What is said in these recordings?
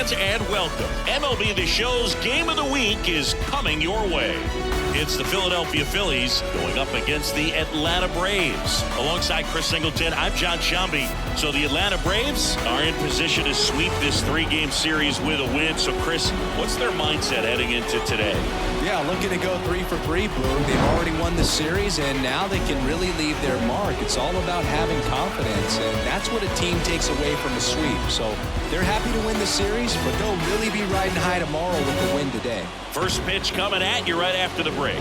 fans, and welcome. MLB The Show's Game of the Week is coming your way. It's the Philadelphia Phillies going up against the Atlanta Braves. Alongside Chris Singleton, I'm John Sciambi. So the Atlanta Braves are in position to sweep this three-game series with a win. So, Chris, what's their mindset heading into today? Yeah, looking to go 3 for 3, Boog. They've already won the series, and now they can really leave their mark. It's all about having confidence, and that's what a team takes away from a sweep. So they're happy to win the series, but they'll really be riding high tomorrow with the win today. First pitch coming at you right after the break.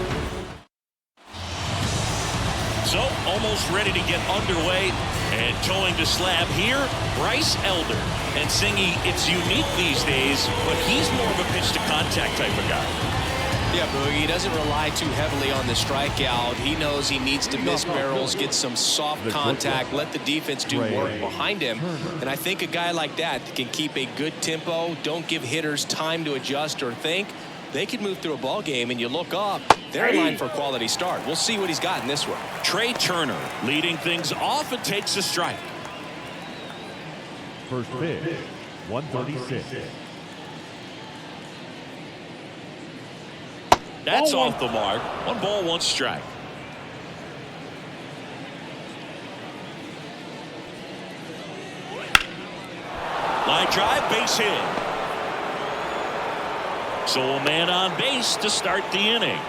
So, almost ready to get underway, and towing the slab here, Bryce Elder. And Singy, it's unique these days, but he's more of a pitch-to-contact type of guy. Yeah, Boogie, he doesn't rely too heavily on the strikeout. He knows he needs to miss barrels, get some soft contact, let the defense do work behind him. And I think a guy like that can keep a good tempo, don't give hitters time to adjust or think. They can move through a ball game, and you look up, they're in line for a quality start. We'll see what he's got in this one. Trey Turner leading things off and takes a strike. First pitch, 136. That's off the mark. 1 ball, 1 strike. Line drive, base hit. So a man on base to start the inning.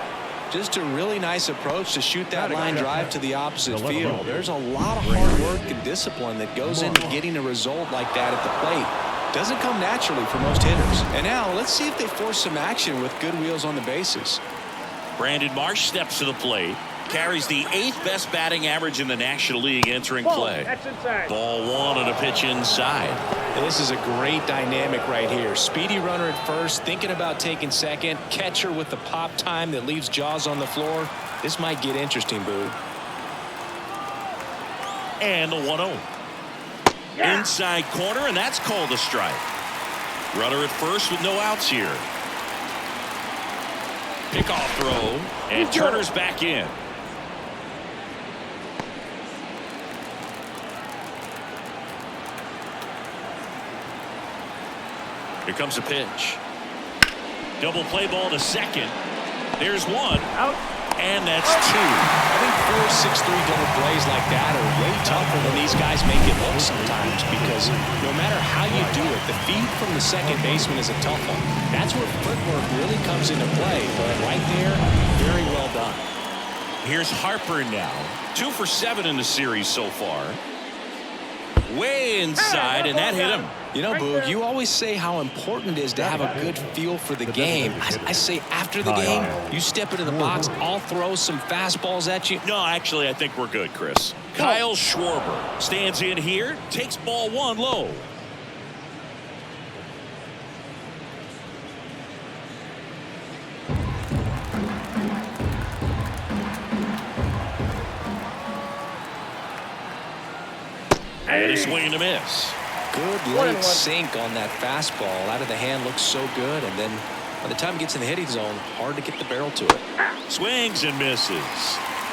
Just a really nice approach to shoot that line drive to the opposite field. There's a lot of hard work and discipline that goes into getting a result like that at the plate. Doesn't come naturally for most hitters. And now let's see if they force some action with good wheels on the bases. Brandon Marsh steps to the plate. Carries the 8th best batting average in the National League entering play. Ball 1 and a pitch inside. This is a great dynamic right here. Speedy runner at first, thinking about taking second. Catcher with the pop time that leaves Jaws on the floor. This might get interesting, Boo. And the 1-0. Inside corner, and that's called a strike. Runner at first with no outs here. Pickoff throw, and Turner's back in. Here comes a pitch. Double play ball to second. There's 1. Out. And that's 2. I think 4, 6, 3 double plays like that are way tougher than these guys make it look sometimes, because no matter how you do it, the feed from the second baseman is a tough one. That's where footwork really comes into play. But right there, very well done. Here's Harper now. 2 for 7 in the series so far. Way inside, and that hit him. You know, Boog, you always say how important it is to have a good feel for the game. I say after the game, you step into the box, I'll throw some fastballs at you. No, actually, I think we're good, Chris. Kyle Schwarber stands in here, takes ball 1 low. And a swing and a miss. Good late sink on that fastball. Out of the hand looks so good, and then by the time it gets in the hitting zone, hard to get the barrel to it. Swings and misses.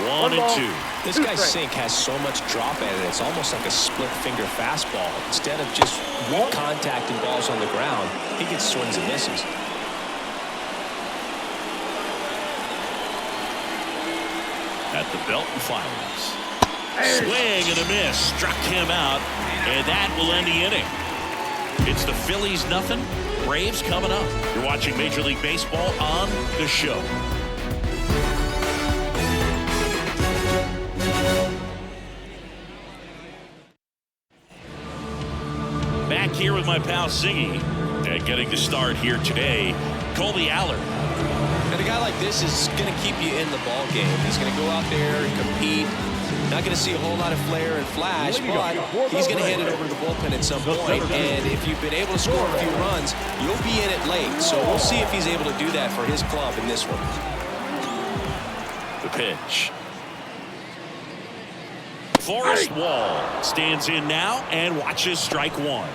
1 and 2. This guy's sink has so much drop at it, it's almost like a split finger fastball. Instead of just weak contact and balls on the ground, he gets swings and misses. At the belt and fires. Swing and a miss. Struck him out, and that will end the inning. It's the Phillies nothing. Braves coming up. You're watching Major League Baseball on The Show. Back here with my pal Singy, and getting the start here today, Colby Allard. And a guy like this is going to keep you in the ball game. He's going to go out there and compete. Not going to see a whole lot of flair and flash, but he's going to hand it over to the bullpen at some point. And if you've been able to score a few runs, you'll be in it late. So we'll see if he's able to do that for his club in this one. The pitch. Forrest Wall stands in now and watches strike 1.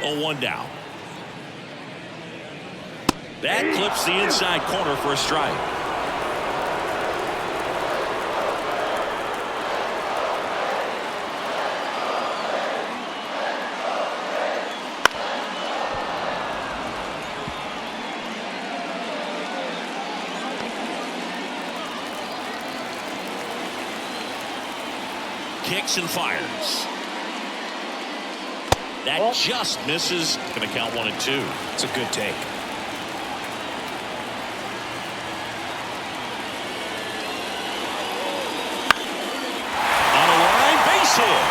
0-1 down. That clips the inside corner for a strike. kicks and fires. That just misses. Going to count 1-2. It's a good take. On a line, base hit.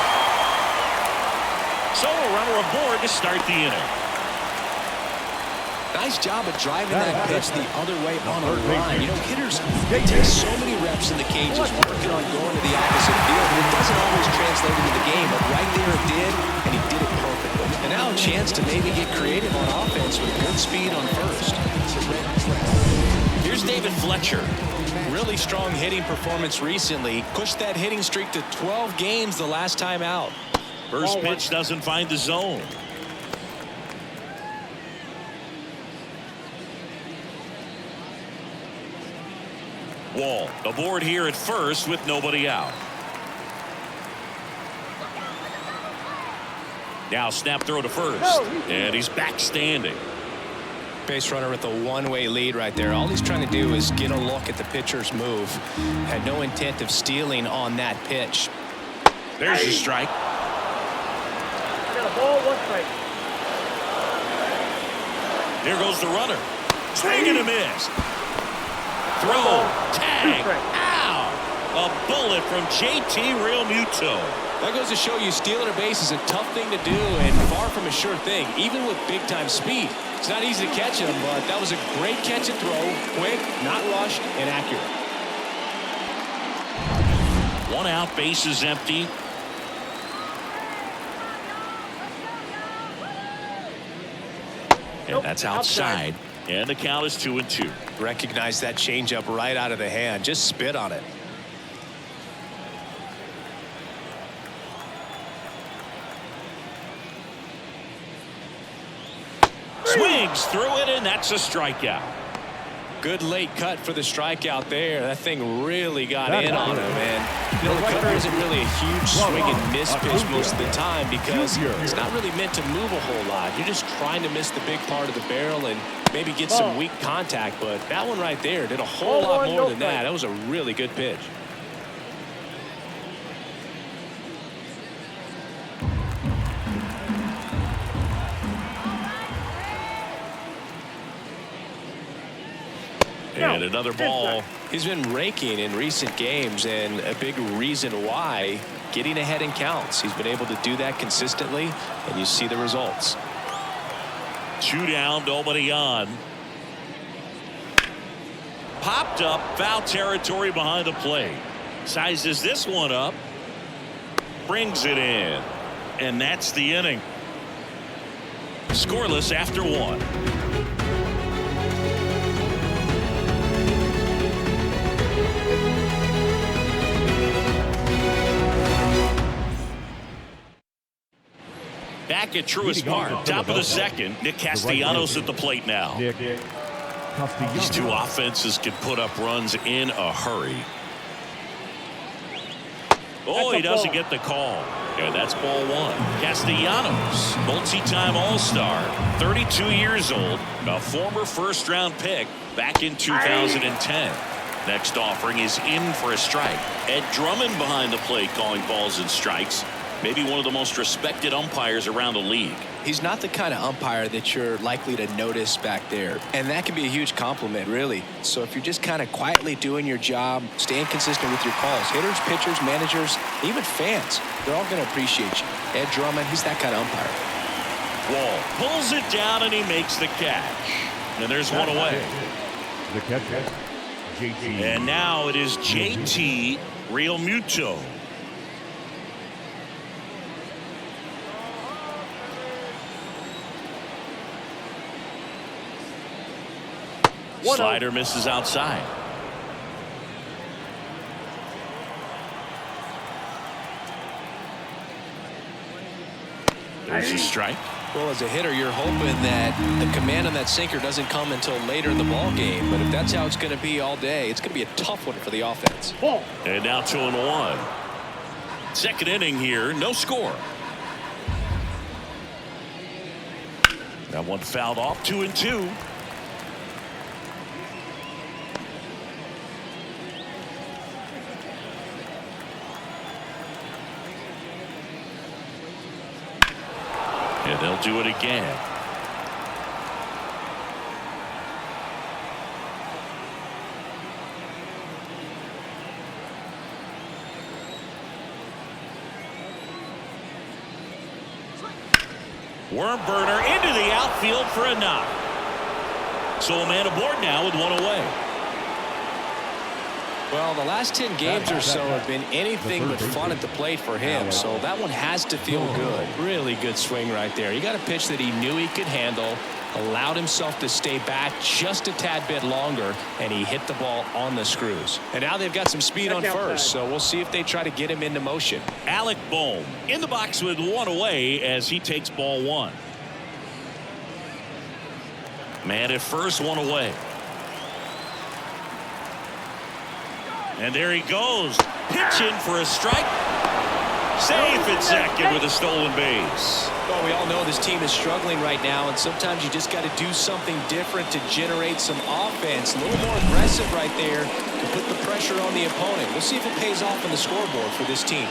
So a runner aboard to start the inning. Nice job of driving that pitch the other way on a line. You know, hitters, they take so many reps in the cages working on going to the opposite field, and it doesn't always translate into the game, but right there it did, and he did it perfectly. And now a chance to maybe get creative on offense with good speed on first. Here's David Fletcher. Really strong hitting performance recently. Pushed that hitting streak to 12 games the last time out. First pitch doesn't find the zone. Wall aboard here at first with nobody out. Now snap throw to first, and he's back standing. Base runner with a one-way lead right there. All he's trying to do is get a look at the pitcher's move. Had no intent of stealing on that pitch. There's your strike. I got a ball, 1 strike. There goes the runner. Swing and a miss. Throw, tag, ow! A bullet from JT Realmuto. That goes to show you stealing a base is a tough thing to do and far from a sure thing, even with big-time speed. It's not easy to catch him, but that was a great catch and throw. Quick, not rushed, and accurate. 1 out, base is empty. And that's outside. And the count is 2-2. Recognize that changeup right out of the hand. Just spit on it. Swings through it, and that's a strikeout. Good late cut for the strikeout there. That thing really got in on him, and you know, the cutter isn't really a huge swing and miss pitch most of the time because it's not really meant to move a whole lot. You're just trying to miss the big part of the barrel and maybe get some weak contact, but that one right there did a whole lot more than that. That was a really good pitch. And another ball. He's been raking in recent games, and a big reason why, getting ahead in counts. He's been able to do that consistently, and you see the results. 2 down, nobody on. Popped up, foul territory behind the plate. Sizes this one up. Brings it in. And that's the inning. Scoreless after 1. Back at Truist Park, top of the second. Nick Castellanos at the plate now. These two offenses can put up runs in a hurry. Oh, he doesn't get the call. And that's ball 1. Castellanos, multi-time All-Star, 32 years old, a former first-round pick back in 2010. Next offering is in for a strike. Ed Drummond behind the plate calling balls and strikes. Maybe one of the most respected umpires around the league. He's not the kind of umpire that you're likely to notice back there. And that can be a huge compliment, really. So if you're just kind of quietly doing your job, staying consistent with your calls, hitters, pitchers, managers, even fans, they're all going to appreciate you. Ed Drummond, he's that kind of umpire. Wall pulls it down and he makes the catch. And there's one away. The catcher, JT. And now it is JT Realmuto. Slider misses outside. There's a strike. Well, as a hitter, you're hoping that the command on that sinker doesn't come until later in the ball game. But if that's how it's going to be all day, it's going to be a tough one for the offense. And now 2-1. Second inning here, no score. That one fouled off. 2-2. do it again. Worm burner into the outfield for a knock. So a man aboard now with one away. Well, the last 10 games or so have been anything but fun at the plate for him, so that one has to feel good. Really good swing right there. He got a pitch that he knew he could handle, allowed himself to stay back just a tad bit longer, and he hit the ball on the screws. And now they've got some speed on first, so we'll see if they try to get him into motion. Alec Bohm in the box with one away as he takes ball one. Man at first, one away. And there he goes. Pitching for a strike. Safe at second with a stolen base. Well, we all know this team is struggling right now, and sometimes you just got to do something different to generate some offense. A little more aggressive right there to put the pressure on the opponent. We'll see if it pays off on the scoreboard for this team.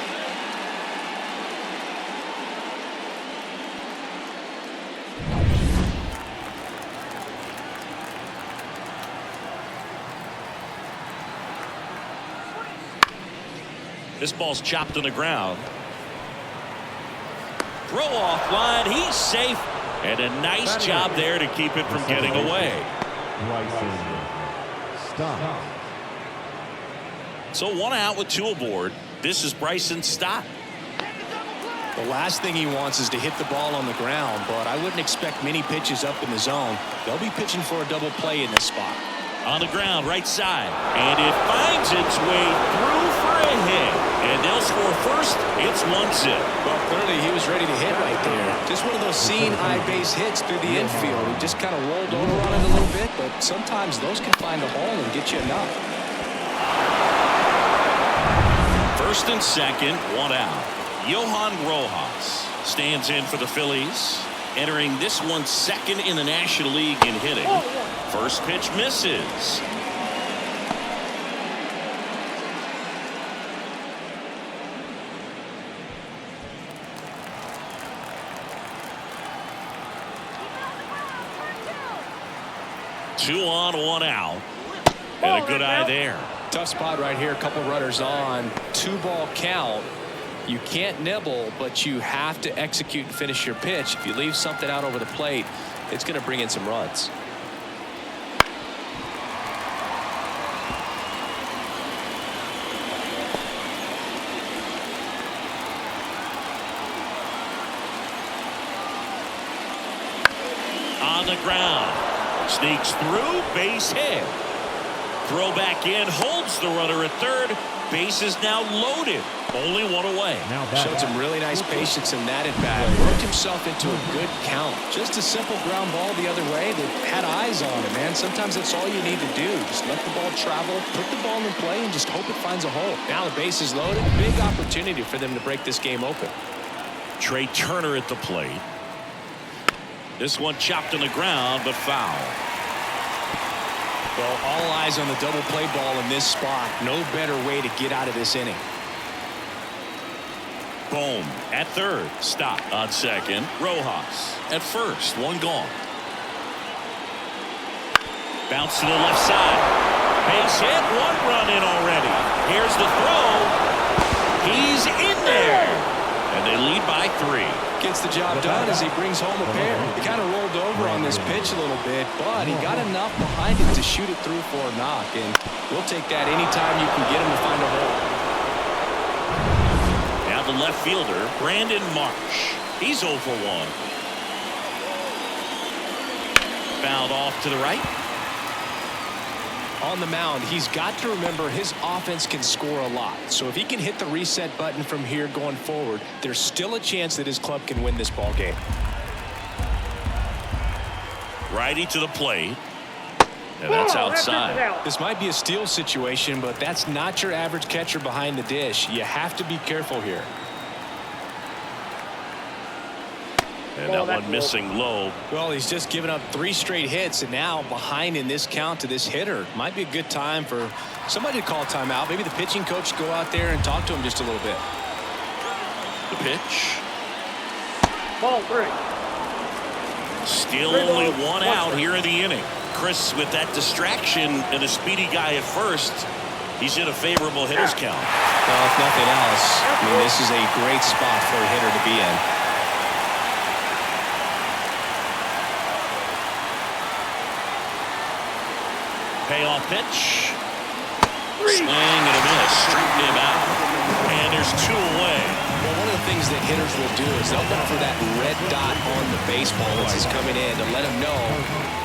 This ball's chopped on the ground. Throw off line. He's safe. And a nice job there to keep it from getting away. Stop. So one out with two aboard. This is Bryson Stott. The last thing he wants is to hit the ball on the ground, but I wouldn't expect many pitches up in the zone. They'll be pitching for a double play in this spot. On the ground, right side. And it finds its way through for a hit. And they'll score first. It's 1-0. Well, clearly he was ready to hit right there. Just one of those seeing high base hits through the infield. He just kind of rolled over on it a little bit, but sometimes those can find a hole and get you a knock. First and second, one out. Johan Rojas stands in for the Phillies. Entering this one second in the National League in hitting. First pitch misses. Two on, one out. And a good eye there. Tough spot right here. A couple runners on. 2-ball count. You can't nibble, but you have to execute and finish your pitch. If you leave something out over the plate, it's going to bring in some runs. On the ground. Sneaks through, base hit. Throw back in, holds the runner at third. Base is now loaded. Only one away. Showed some really nice patience in that at bat. Worked himself into a good count. Just a simple ground ball the other way that had eyes on it, man. Sometimes that's all you need to do. Just let the ball travel, put the ball in play, and just hope it finds a hole. Now the base is loaded. Big opportunity for them to break this game open. Trey Turner at the plate. This one chopped on the ground, but foul. Well, all eyes on the double play ball in this spot. No better way to get out of this inning. Bohm at third. Stop on second. Rojas at first. One gone. Bounce to the left side. Base hit. One run in already. Here's the throw. He's in there. And they lead by 3. Gets the job done as he brings home a pair. He kind of rolled over on this pitch a little bit, but he got enough behind it to shoot it through for a knock, and we'll take that anytime you can get him to find a hole. Now the left fielder, Brandon Marsh. He's 0 for 1. Fouled off to the right. On the mound, he's got to remember his offense can score a lot. So if he can hit the reset button from here going forward, there's still a chance that his club can win this ball game. Righty to the plate. And that's outside. This might be a steal situation, but that's not your average catcher behind the dish. You have to be careful here. And that one missing low. Well, he's just given up 3 straight hits, and now behind in this count to this hitter. Might be a good time for somebody to call timeout. Maybe the pitching coach go out there and talk to him just a little bit. The pitch. Ball 3. Still only one out here in the inning. Chris, with that distraction and a speedy guy at first, he's in a favorable hitter's count. Well, if nothing else, I mean, this is a great spot for a hitter to be in. Payoff pitch. Swing and a miss. Strike him out. And there's 2 away. Well, one of the things that hitters will do is they'll look for that red dot on the baseball as it's coming in to let them know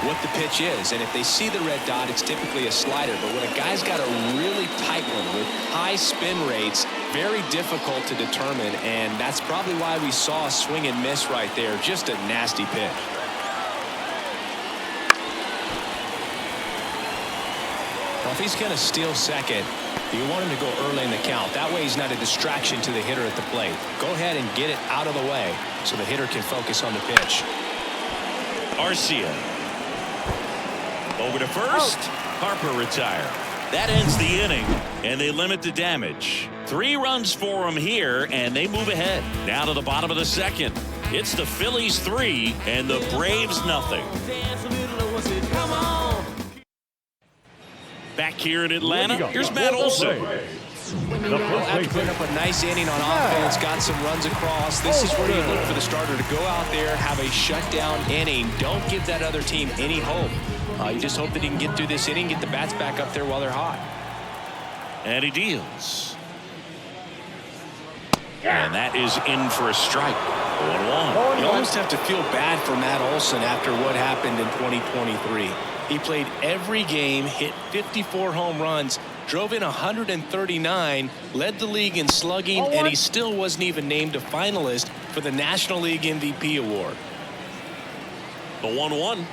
what the pitch is. And if they see the red dot, it's typically a slider. But when a guy's got a really tight one with high spin rates, very difficult to determine. And that's probably why we saw a swing and miss right there. Just a nasty pitch. Well, if he's going to steal second, you want him to go early in the count. That way he's not a distraction to the hitter at the plate. Go ahead and get it out of the way so the hitter can focus on the pitch. Arcia. Over to first. Harper retired. That ends the inning, and they limit the damage. 3 runs for them here, and they move ahead. Now to the bottom of the second. It's the Phillies 3 and the Braves nothing. Back here in Atlanta, here's Matt Olson. After putting up a nice inning on offense, got some runs across, this is where you look for the starter to go out there, have a shutdown inning. Don't give that other team any hope. You just hope that he can get through this inning, get the bats back up there while they're hot. And he deals. And that is in for a strike. 1-1. You almost have to feel bad for Matt Olson after what happened in 2023. He played every game, hit 54 home runs, drove in 139, led the league in slugging, and he still wasn't even named a finalist for the National League MVP award. The 1-1.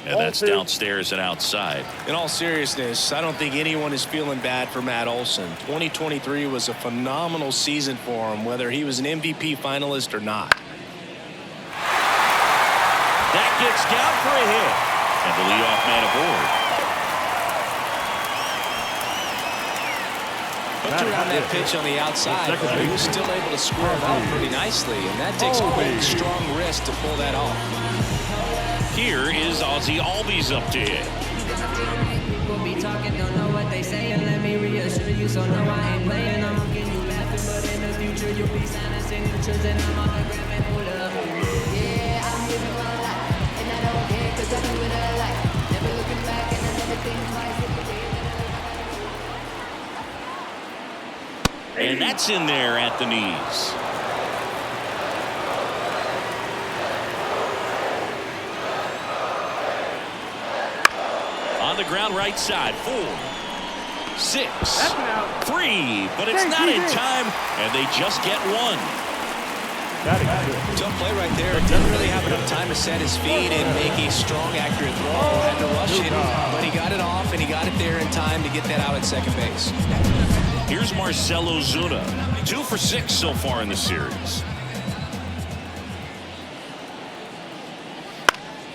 And that's downstairs and outside. In all seriousness, I don't think anyone is feeling bad for Matt Olson. 2023 was a phenomenal season for him, whether he was an MVP finalist or not. That gets down for a hit. And the leadoff man aboard. Hooked around that pitch on the outside, but he was still able to square it up pretty nicely, and that takes a big, strong wrist to pull that off. Here is Ozzie Albies up to hit. People be talking, don't know what they say, and let me reassure you, so no, I ain't playing. I'm looking you laughing, but in the future you'll be signing signatures, and I'm autographing. Hold up. Yeah, I'm living my life, and I don't care, cause I do it I like. Never looking back, and I never think twice. And that's in there at the knees. On the ground right side. 4, 6, 3, but it's not in time, and they just get 1. Tough play right there. Didn't really have enough time to set his feet and make a strong, accurate throw. Had to rush it, but he got it off, and he got it there in time to get that out at second base. Here's Marcell Ozuna. 2 for 6 so far in the series.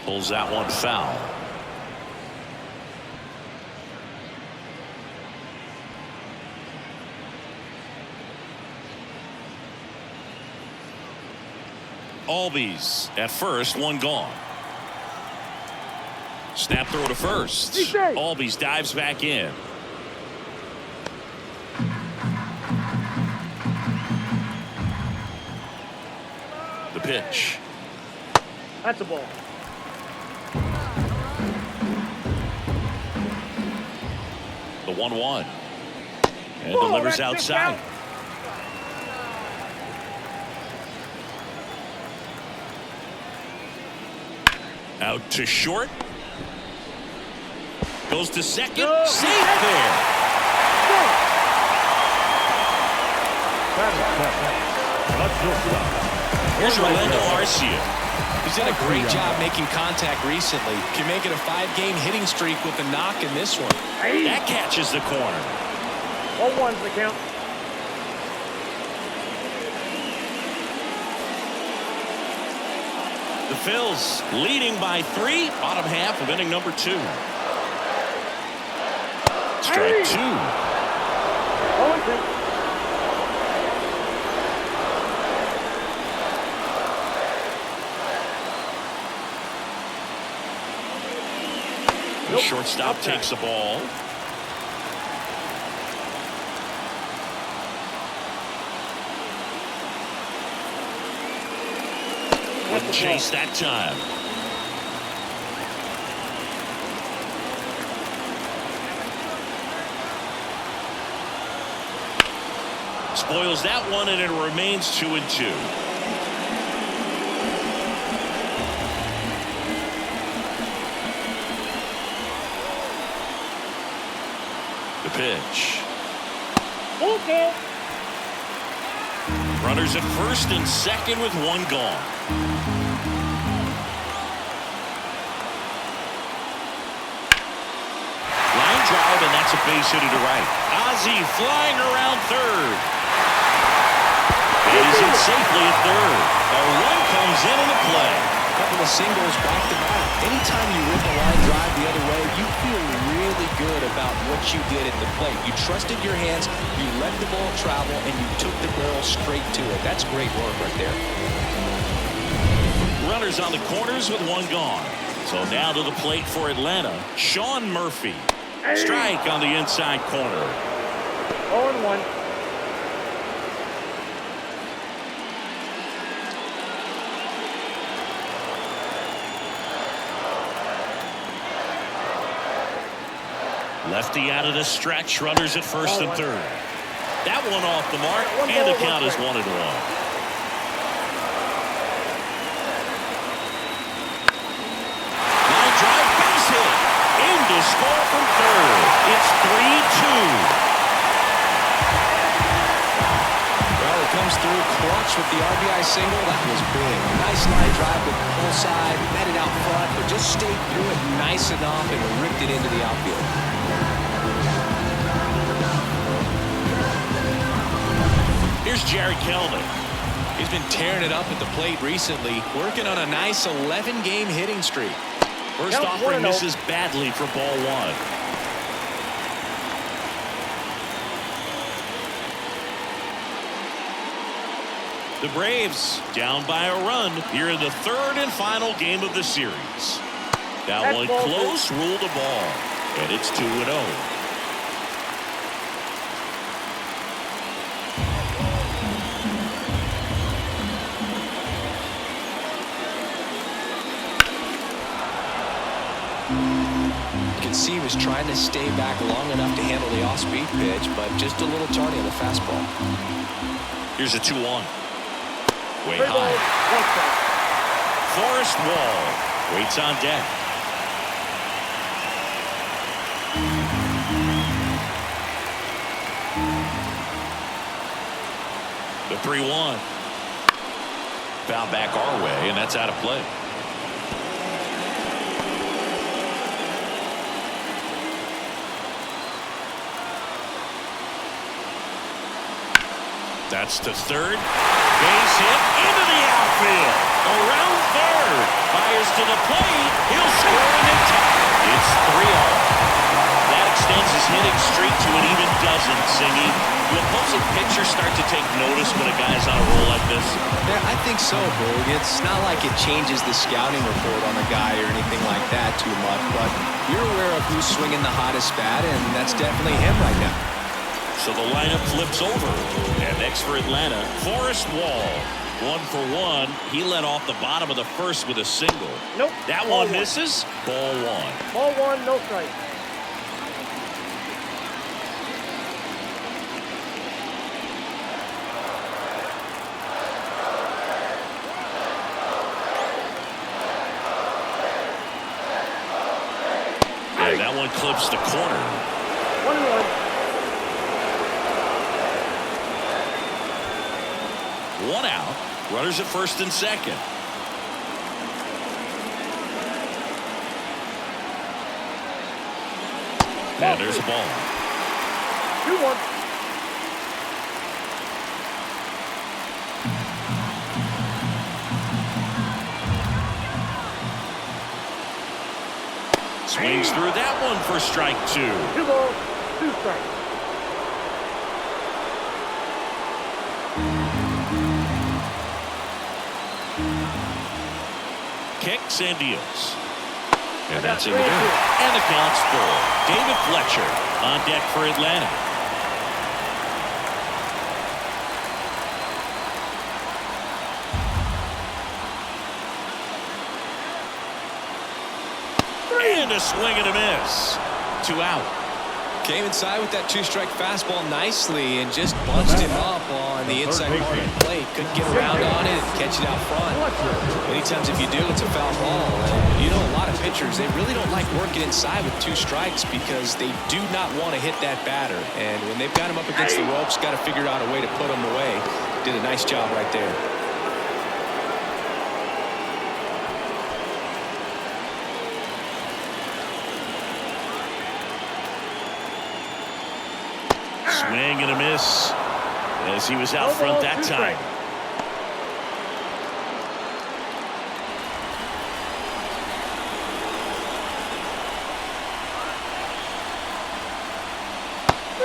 Pulls that one foul. Albies at first, 1 gone. Snap throw to first. Albies dives back in. The pitch. That's a ball. The 1-1. And delivers outside. Out to short. Goes to second. Safe there. Here's Orlando Arcia. He's done a great job making contact recently. Can make it a 5-game hitting streak with a knock in this one. That catches the corner. 1-1's the count. The Phils leading by 3, bottom half of inning number 2. Strike 2. 0-2. The shortstop takes the ball. Wouldn't chase that time. Spoils that one, and it remains 2-2. The pitch. Okay. Runners at first and second with one gone. Line drive, and that's a base hit to right. Ozzie flying around third. And he's in safely at third. A run comes into play. A couple of singles back to back. Anytime you rip a line drive the other way, you feel really good about what you did at the plate. You trusted your hands, you let the ball travel, and you took the barrel straight to it. That's great work right there. Runners on the corners with one gone. So now to the plate for Atlanta, Sean Murphy. Strike on the inside corner. 0-1. Lefty out of the stretch. Runners at first and third. That one off the mark, and the count is 1-1. Line drive, base hit. In to score from third. It's 3-2. Well, it comes through clutch with the RBI single. That was big. Nice line drive with the pull side. Met it out front, but just stayed through it nice enough and ripped it into the outfield. Here's Jerry Kelnick. He's been tearing it up at the plate recently, working on a nice 11-game hitting streak. First offering misses badly for ball one. The Braves down by a run here in the third and final game of the series. That one close, ruled a ball, and it's 2-0. See, he was trying to stay back long enough to handle the off-speed pitch, but just a little tardy on the fastball. Here's a 2-1. Way high. Forrest Wall waits on deck. The 3-1. Foul back our way, and that's out of play. That's to third. Base hit into the outfield. Around third. Fires to the plate. He'll score and they tie. It's 3-all. That extends his hitting streak to an even dozen, Singy. Do opposing pitchers start to take notice when a guy's on a roll like this? Yeah, I think so, Berg. It's not like it changes the scouting report on a guy or anything like that too much, but you're aware of who's swinging the hottest bat, and that's definitely him right now. So the lineup flips over. And next for Atlanta, Forrest Wall. 1 for 1. He led off the bottom of the first with a single. Nope. That one misses. Ball one. Ball one, no strike. And that one clips the corner. 1-1. One out. Runners at first and second. And there's a ball. 2-1. Swings through that one for strike 2. 2 balls, 2 strikes. Kicks and deals. And that's in the dirt. And the count's full. David Fletcher on deck for Atlanta. And a swing and a miss. 2 out. Came inside with that 2-strike fastball nicely and just bunched him up on the inside part of the plate. Couldn't get around on it and catch it out front. Many times if you do, it's a foul ball. And you know, a lot of pitchers, they really don't like working inside with 2 strikes because they do not want to hit that batter. And when they've got him up against the ropes, got to figure out a way to put him away. Did a nice job right there. Swing and a miss as he was out front that time.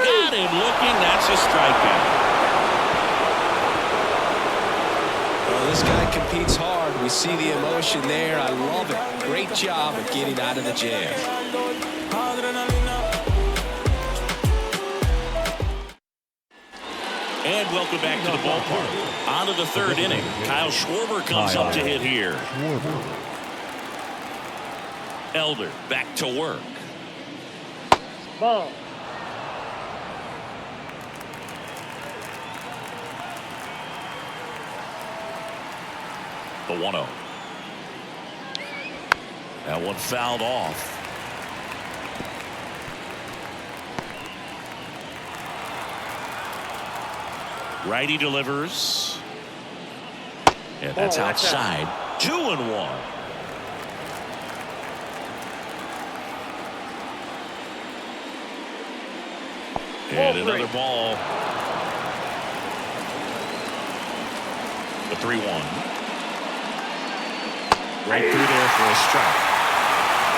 Got him looking. That's a strikeout. Well, this guy competes hard. We see the emotion there. I love it. Great job of getting out of the jam. And welcome back to the ballpark. On to the 3rd inning. Kyle Schwarber comes up to hit here. Elder back to work. Ball. The 1-0. That one fouled off. Righty delivers. And that's outside. 2-1. And another ball. The 3-1. Right through there for a strike.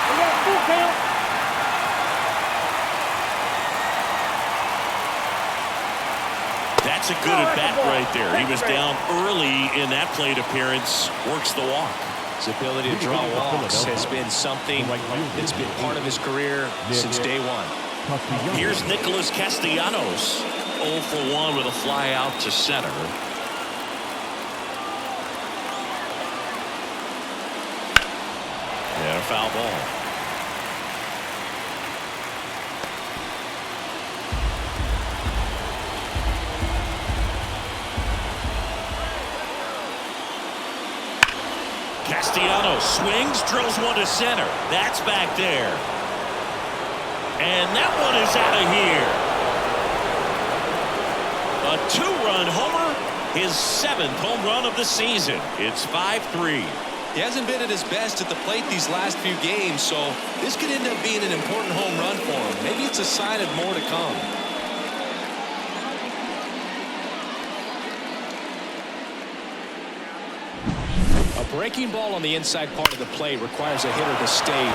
We got full count. That's a good at bat right there. He was down early in that plate appearance. Works the walk. His ability to draw walks has been something that's been part of his career since day one. Here's Nicholas Castellanos. 0 for 1 with a fly out to center. And a foul ball. Castellanos swings, drills one to center. That's back there. And that one is out of here. A 2-run homer, his 7th home run of the season. It's 5-3. He hasn't been at his best at the plate these last few games, so this could end up being an important home run for him. Maybe it's a sign of more to come. A breaking ball on the inside part of the plate requires a hitter to stay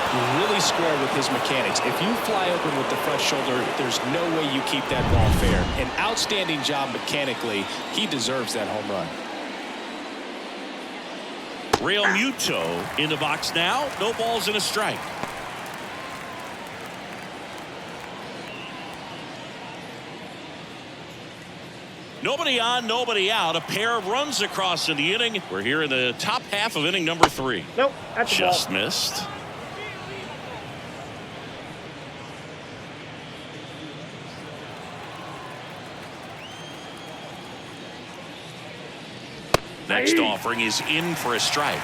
really square with his mechanics. If you fly open with the front shoulder, there's no way you keep that ball fair. An outstanding job mechanically. He deserves that home run. Real Muto in the box now. No balls and a strike. Nobody on, nobody out. A pair of runs across in the inning. We're here in the top half of inning number 3. Nope, that's just the ball. Missed. Next offering is in for a strike.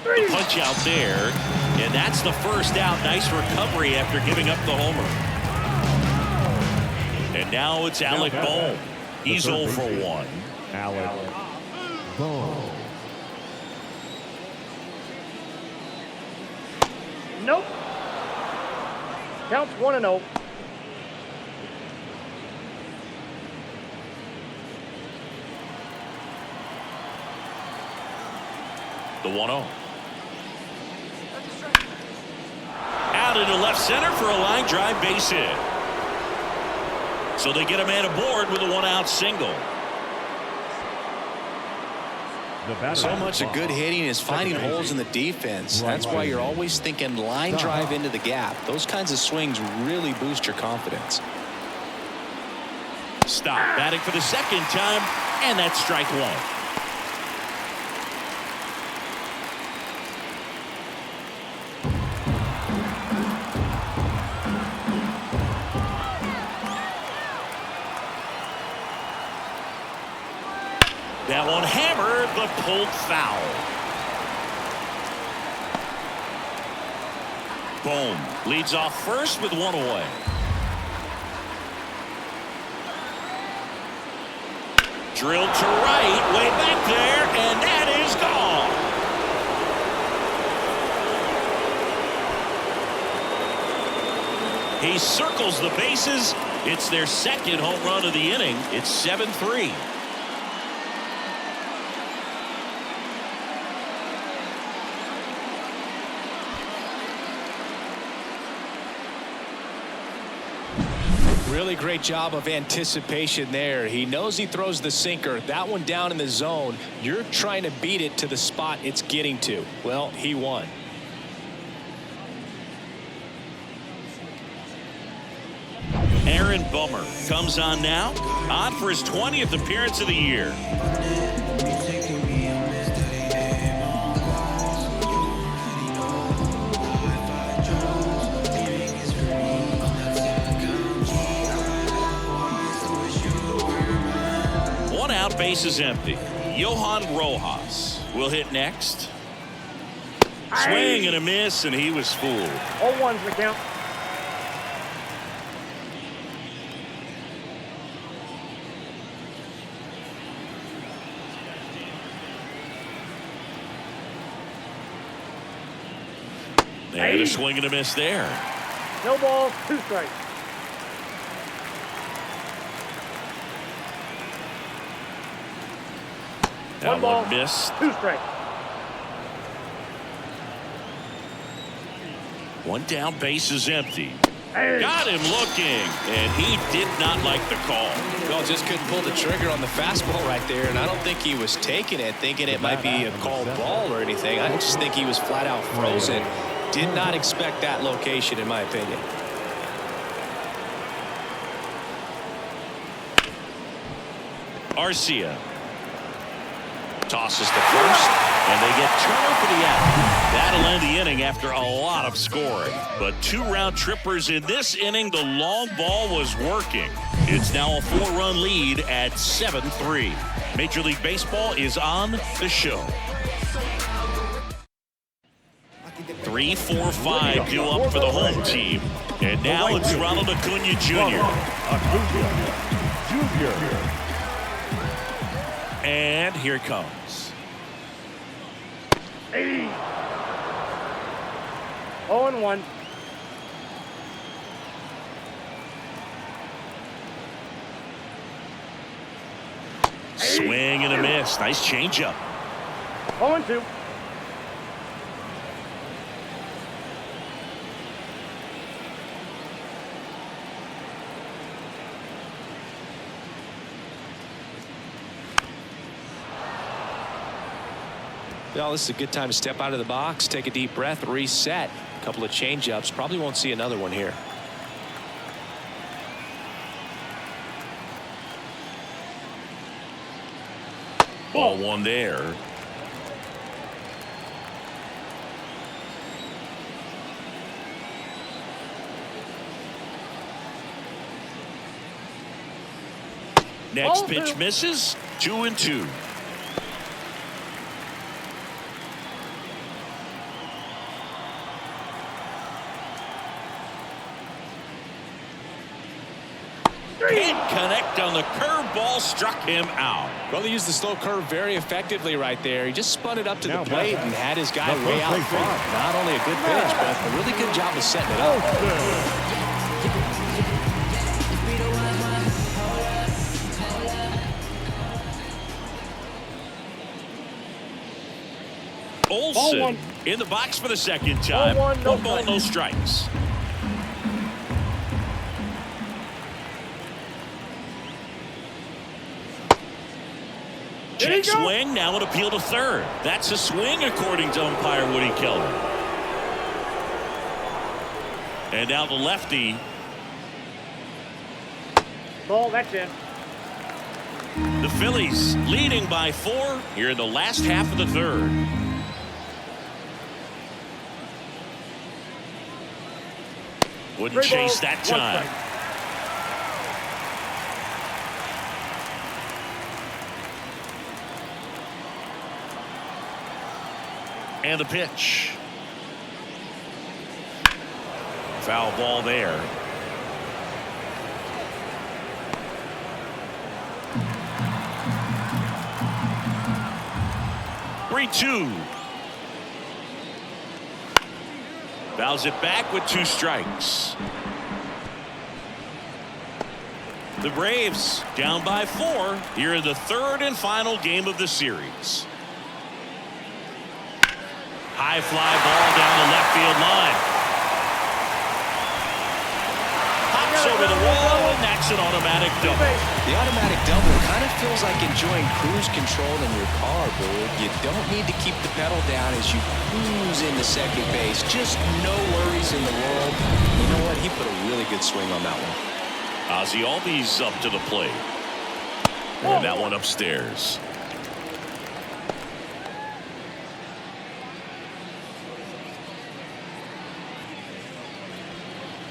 The punch out there, and that's the first out. Nice recovery after giving up the homer. And now it's Alec Bohm. He's 0 for 1. Alec Bohm. Nope. Counts 1-0. The 1-0. Out into left center for a line drive base hit. So they get a man aboard with a 1-out single. So much of good hitting is finding holes in the defense. That's why you're always thinking line drive into the gap. Those kinds of swings really boost your confidence. Stop batting for the second time, and that's strike one. That one hammered, but pulled foul. Boom. Leads off first with one away. Drilled to right, way back there, and that is gone. He circles the bases. It's their second home run of the inning. It's 7-3. Really great job of anticipation there. He knows he throws the sinker. That one down in the zone. You're trying to beat it to the spot it's getting to. Well, he won. Aaron Bummer comes on now. On for his 20th appearance of the year. Out, base is empty. Johan Rojas will hit next. Swing and a miss, and he was fooled. 0-1's the count. And a swing and a miss there. No balls, 2 strikes. That one missed. 2 strikes. One down, base is empty. Got him looking, and he did not like the call. Well, just couldn't pull the trigger on the fastball right there, and I don't think he was taking it, thinking it might be a called ball or anything. I just think he was flat out frozen. Did not expect that location, in my opinion. Arcia tosses to first, and they get Turner for the out. That'll end the inning after a lot of scoring. But 2 round trippers in this inning. The long ball was working. It's now a 4-run lead at 7-3. Major League Baseball is on the show. 3, 4, 5 due up for the home team. And now it's Ronald Acuna Jr. And here it comes. 0-1. Swing and a miss. Nice changeup. 0-2. Well, this is a good time to step out of the box, take a deep breath, reset. A couple of change-ups. Probably won't see another one here. Ball one there. Next pitch misses. 2-2. Can't connect on the curveball, struck him out. Well, he used the slow curve very effectively right there. He just spun it up to the plate and had his guy way out front. Not only a good pitch, but a really good job of setting it up. Olsen in the box for the second time. One ball, no strikes. Check swing, now an appeal to third. That's a swing according to umpire Woody Keller. And now the lefty. Ball, that's in. The Phillies leading by 4 here in the last half of the third. Wouldn't chase that time. And the pitch. Foul ball there. Three-two. Fouls it back with 2 strikes. The Braves down by 4 here in the third and final game of the series. High fly ball down the left field line. Hops over the wall, and that's an automatic double. The automatic double kind of feels like enjoying cruise control in your car, dude. You don't need to keep the pedal down as you cruise into second base. Just no worries in the world. You know what? He put a really good swing on that one. Ozzie Albies up to the plate. And that one upstairs.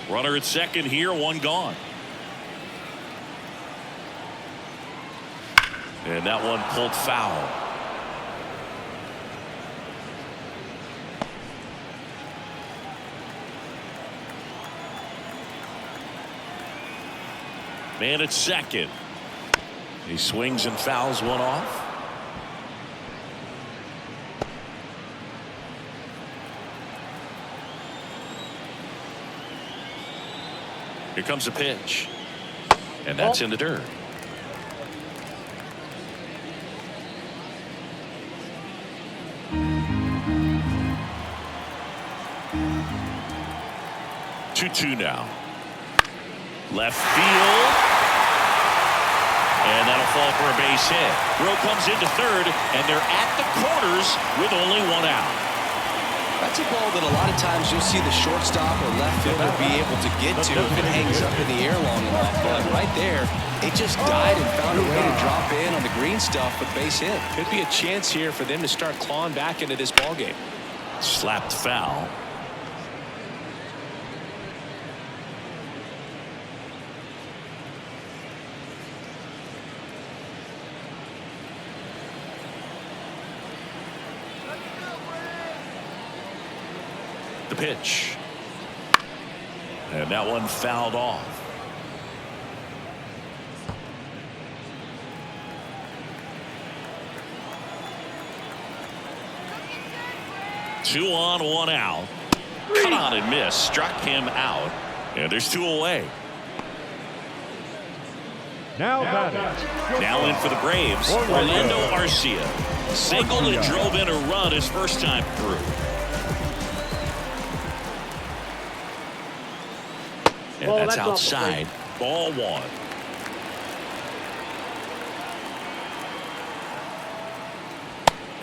Runner at second here, 1 gone. And that one pulled foul. Man at second. He swings and fouls one off. Here comes a pitch. And that's in the dirt. Two now. Left field. And that'll fall for a base hit. Rowe comes into third, and they're at the corners with only 1 out. That's a ball that a lot of times you'll see the shortstop or left fielder be able to get to if it hangs up in the air long enough. But right there, it just died and found a way to drop in on the green stuff with base hit. Could be a chance here for them to start clawing back into this ball game. Slapped foul. The pitch. And that one fouled off. Two on, 1 out. Cut on and miss. Struck him out. And there's 2 away. Now in for the Braves, Orlando Arcia. Singled and drove in a run his first time through. And that's outside. Ball 1.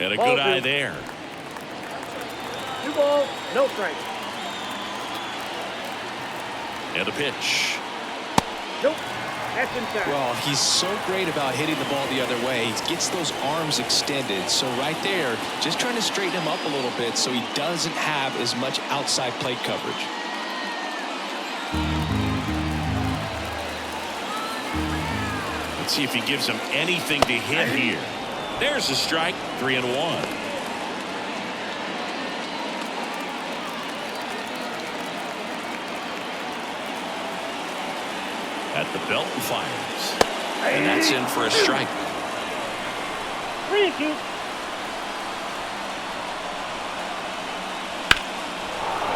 And a good eye there. 2 balls, no strikes. And the pitch. Nope. That's inside. Well, he's so great about hitting the ball the other way. He gets those arms extended. So right there, just trying to straighten him up a little bit so he doesn't have as much outside plate coverage. Let's see if he gives him anything to hit here. There's a strike. 3-1. At the belt and fires. And that's in for a strike. 3-2.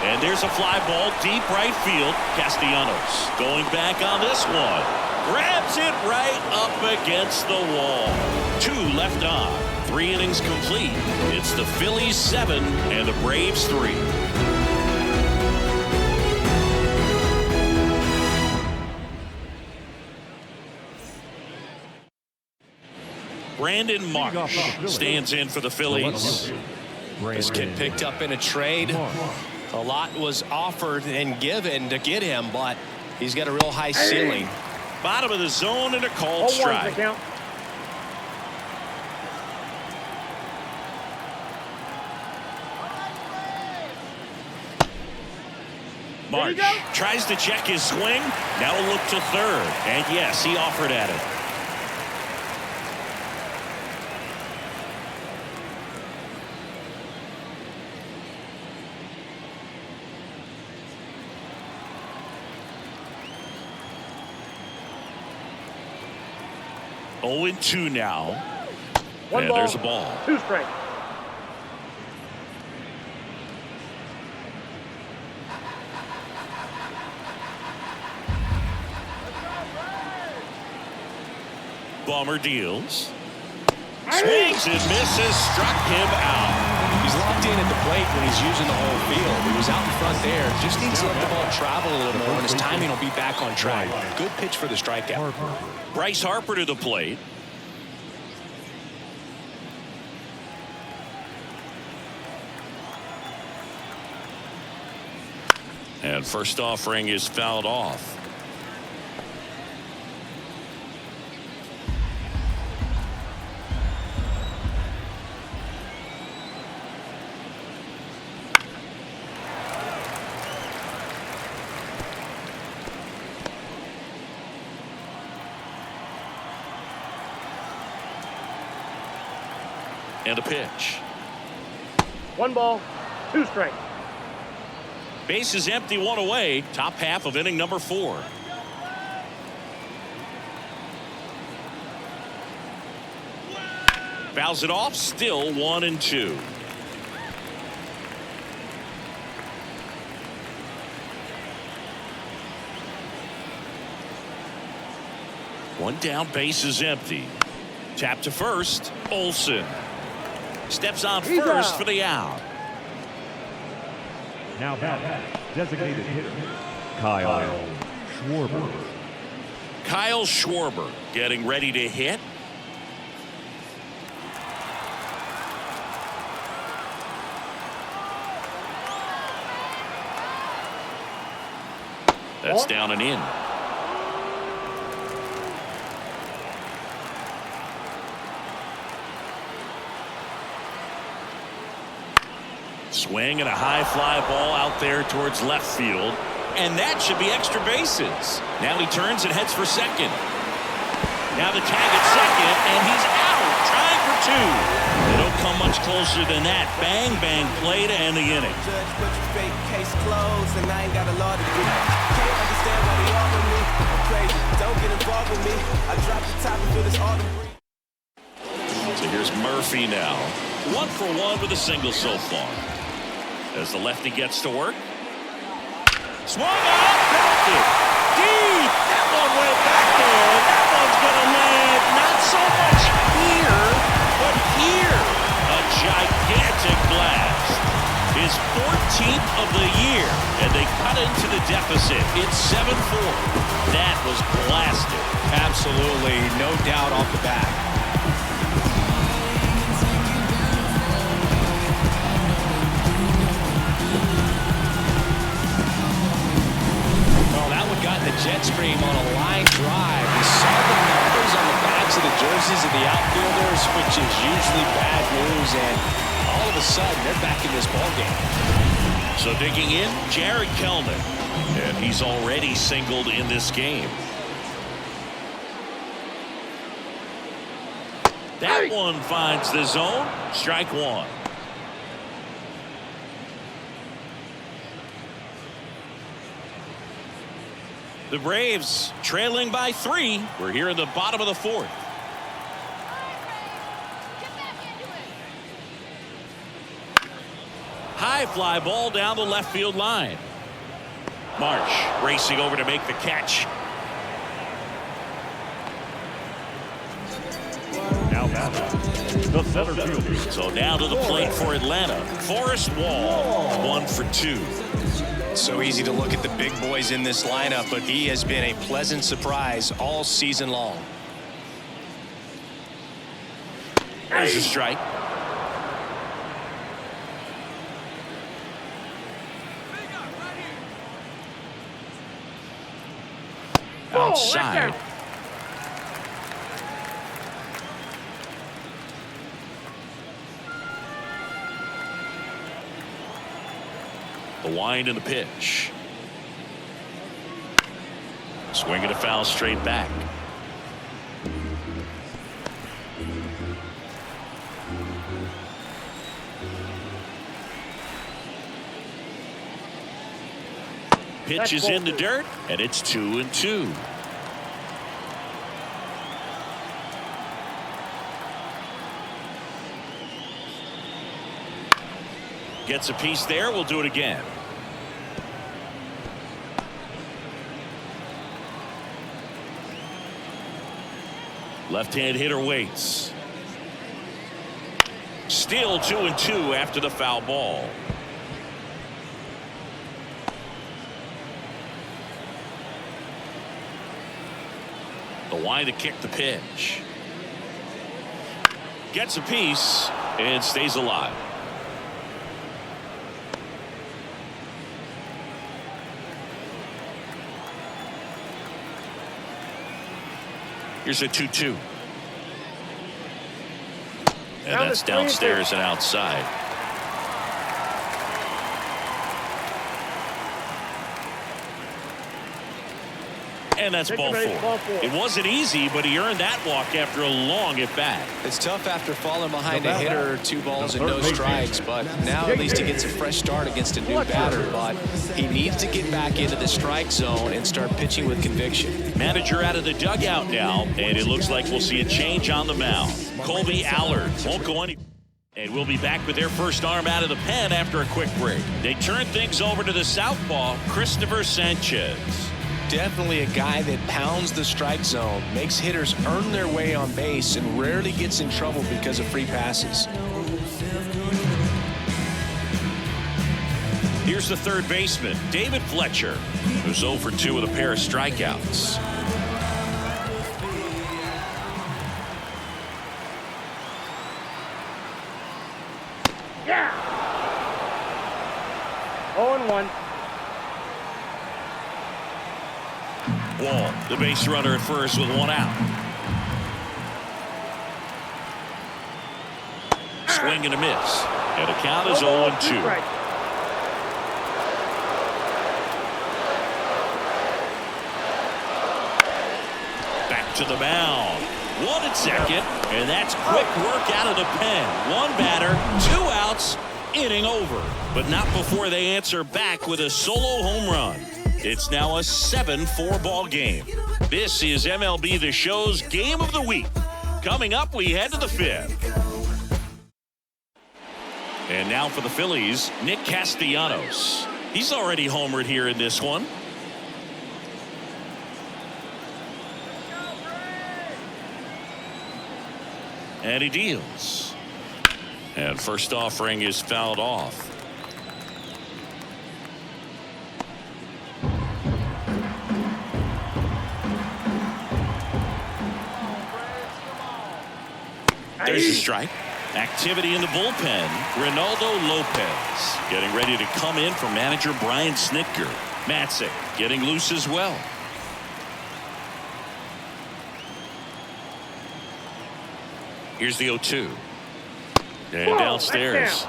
And there's a fly ball deep right field. Castellanos going back on this one. Grabs it right up against the wall. 2 left on. 3 innings complete. It's the Phillies 7 and the Braves 3. Brandon Marsh stands in for the Phillies. This kid picked up in a trade. A lot was offered and given to get him, but he's got a real high ceiling. Bottom of the zone and a called strike. Marsh tries to check his swing. Now a look to third. And yes, he offered at it. Oh, 2 now. One and ball, there's a ball. 2 strikes. Bummer deals. Swings and misses. Struck him out. He's locked in at the plate when he's using the whole field. He was out in front there. Just needs to let the ball travel a little more, and his timing will be back on track. Good pitch for the strikeout. Bryce Harper to the plate. And first offering is fouled off. And a pitch. 1 ball, 2 strikes. Base is empty, 1 away. Top half of inning number 4. Fouls it off. Still 1-2. One down, base is empty. Tap to first. Olsen steps on first for the out. Now batting, designated hitter, Kyle Schwarber. Kyle Schwarber getting ready to hit. That's down and in. Swing and a high fly ball out there towards left field. And that should be extra bases. Now he turns and heads for second. Now the tag at second, and he's out. Trying for 2. They don't come much closer than that. Bang, bang play to end the inning. Case closed, and I ain't got a lot to do. Can't understand why they all with me. I'm crazy. Don't get involved with me. I drop the top and feel this autumn breeze. So here's Murphy now. 1 for 1 with a single so far. As the lefty gets to work. Swung out, belted. Deep. That one went back there. That one's going to land not so much here, but here. A gigantic blast. His 14th of the year, and they cut into the deficit. It's 7-4. That was blasted. Absolutely, no doubt off the bat. The jet stream on a line drive. We saw the numbers on the backs of the jerseys of the outfielders, which is usually bad news, and all of a sudden they're back in this ballgame. So digging in, Jared Kelman, and he's already singled in this game. That one finds the zone. Strike 1. The Braves trailing by 3. We're here in the bottom of the 4th. High fly ball down the left field line. Marsh racing over to make the catch. The center fielder. So now to the plate for Atlanta, Forrest Wall, 1 for 2. So easy to look at the big boys in this lineup, but he has been a pleasant surprise all season long. There's a strike. Outside. The wind and the pitch. Swinging a foul straight back. Pitch is in the dirt, and it's 2-2. Gets a piece there. We'll do it again. Left-hand hitter waits. Still 2-2 after the foul ball. The wind to kick the pitch. Gets a piece and stays alive. Here's a 2-2. And that's downstairs and outside. And that's ball 4. It wasn't easy, but he earned that walk after a long at bat. It's tough after falling behind a hitter, 2 balls and no strikes, but now at least he gets a fresh start against a new batter. But he needs to get back into the strike zone and start pitching with conviction. Manager out of the dugout now, and it looks like we'll see a change on the mound. Colby Allard won't go any. And we'll be back with their first arm out of the pen after a quick break. They turn things over to the southpaw, Christopher Sanchez. Definitely a guy that pounds the strike zone, makes hitters earn their way on base, and rarely gets in trouble because of free passes. Here's the third baseman, David Fletcher, who's 0 for 2 with a pair of strikeouts. Yeah. 0-1. Wall, the base runner at first with 1 out. Swing and a miss. And the count is 0-2. Back to the mound. 1 at second. And that's quick work out of the pen. 1 batter, 2 outs, inning over. But not before they answer back with a solo home run. It's now a 7-4 ball game. This is MLB The Show's Game of the Week. Coming up, we head to the 5th. And now for the Phillies, Nick Castellanos. He's already homered here in this one. And he deals. And first offering is fouled off. There's a strike. Activity in the bullpen. Ronaldo Lopez getting ready to come in for manager Brian Snitker. Matzik getting loose as well. Here's the 0-2. And downstairs.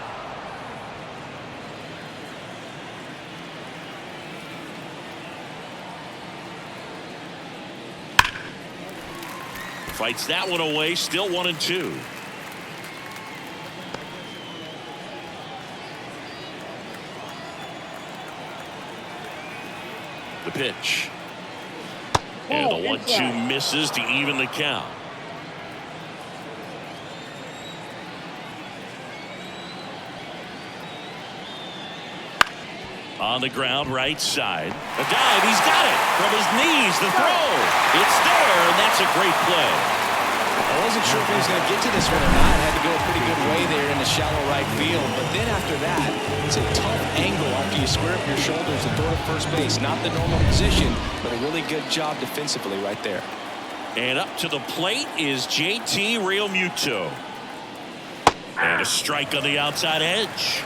Fights that one away. Still 1-2. The pitch. And the 1-2 misses to even the count. On the ground, right side. A dive, he's got it. From his knees, the throw. It's there, and that's a great play. I wasn't sure if he was going to get to this one or not. Had to go a pretty good way there in the shallow right field. But then after that, it's a tough angle after you square up your shoulders and throw to first base. Not the normal position, but a really good job defensively right there. And up to the plate is JT Realmuto. And a strike on the outside edge.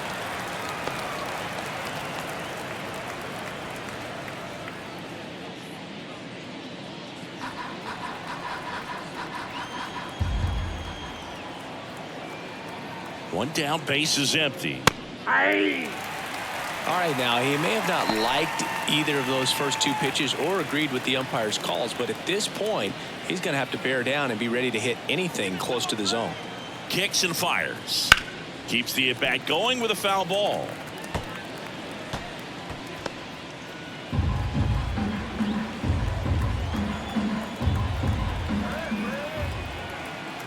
One down, base is empty. All right, now, he may have not liked either of those first two pitches or agreed with the umpire's calls, but at this point, he's going to have to bear down and be ready to hit anything close to the zone. Kicks and fires. Keeps the at-bat going with a foul ball.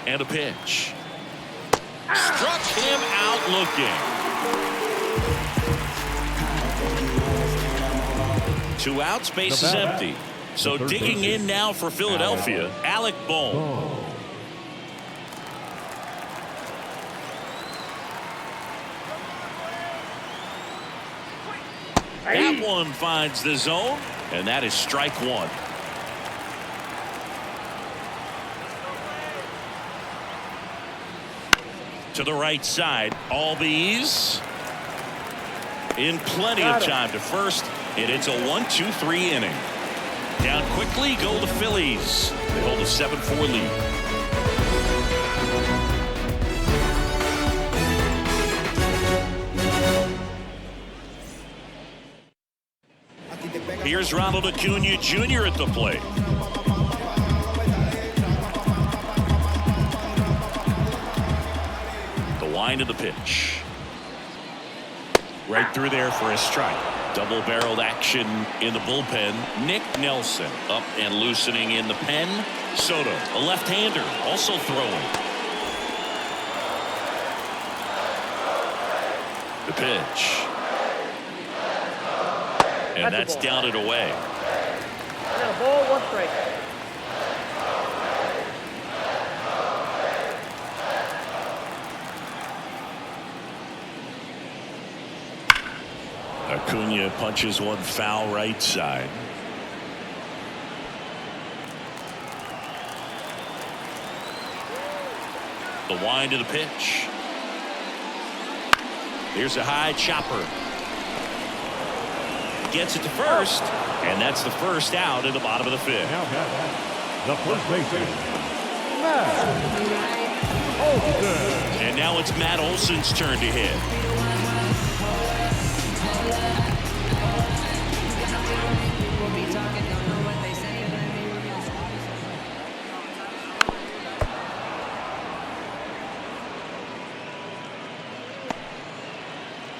And a pitch. Struck him out looking. 2 outs, base is empty. So digging in now for Philadelphia, Alec Bohm. That one finds the zone, and that is strike one. To the right side, Albies in plenty of time to first, and it's a 1-2-3 inning. Down quickly go the Phillies. They hold a 7-4 lead. Here's Ronald Acuna Jr. at the plate. Wind of the pitch. Right through there for a strike. Double-barreled action in the bullpen. Nick Nelson up and loosening in the pen. Soto, a left-hander, also throwing. The pitch. And that's down and away. Got a ball, 1 strike. Acuna punches one foul right side. The wind of the pitch. Here's a high chopper. Gets it to first, and that's the first out in the bottom of the 5th. Now the first baseman, Matt Olson. And now it's Matt Olson's turn to hit.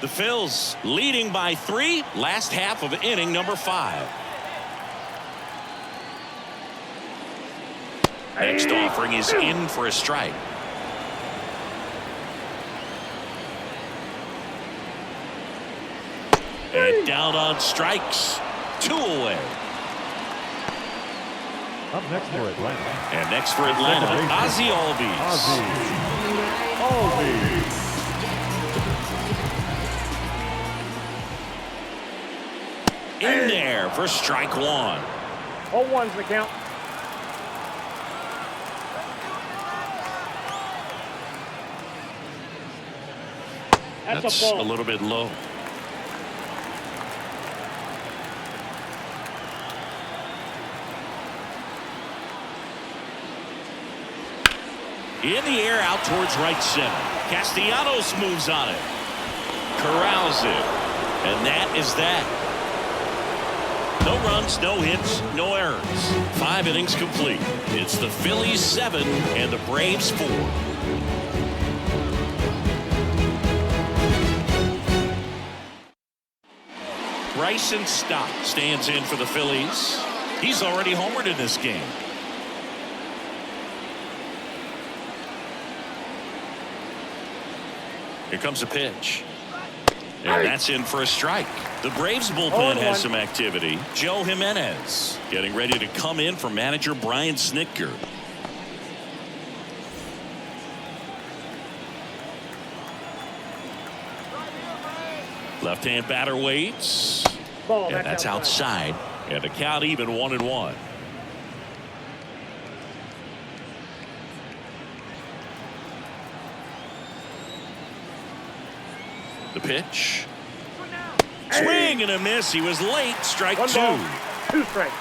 The Phils leading by 3, last half of inning number 5. Next offering is in for a strike. And down on strikes. 2 away. Up next for Atlanta. And next for Atlanta, Ozzie Albies. Albies. In there for strike 1. 0-1's the count. That's a ball. A little bit low. In the air out towards right center. Castellanos moves on it. Corrals it. And that is that. No runs, no hits, no errors. 5 innings complete. It's the Phillies 7 and the Braves 4. Bryson Stott stands in for the Phillies. He's already homered in this game. Here comes a pitch. And that's in for a strike. The Braves bullpen has some activity. Joe Jimenez getting ready to come in for manager Brian Snitker. Left-hand batter waits. Ball, And that's outside. And the count even 1-1. The pitch. Swing and a miss. He was late. Strike 2. 2 strikes.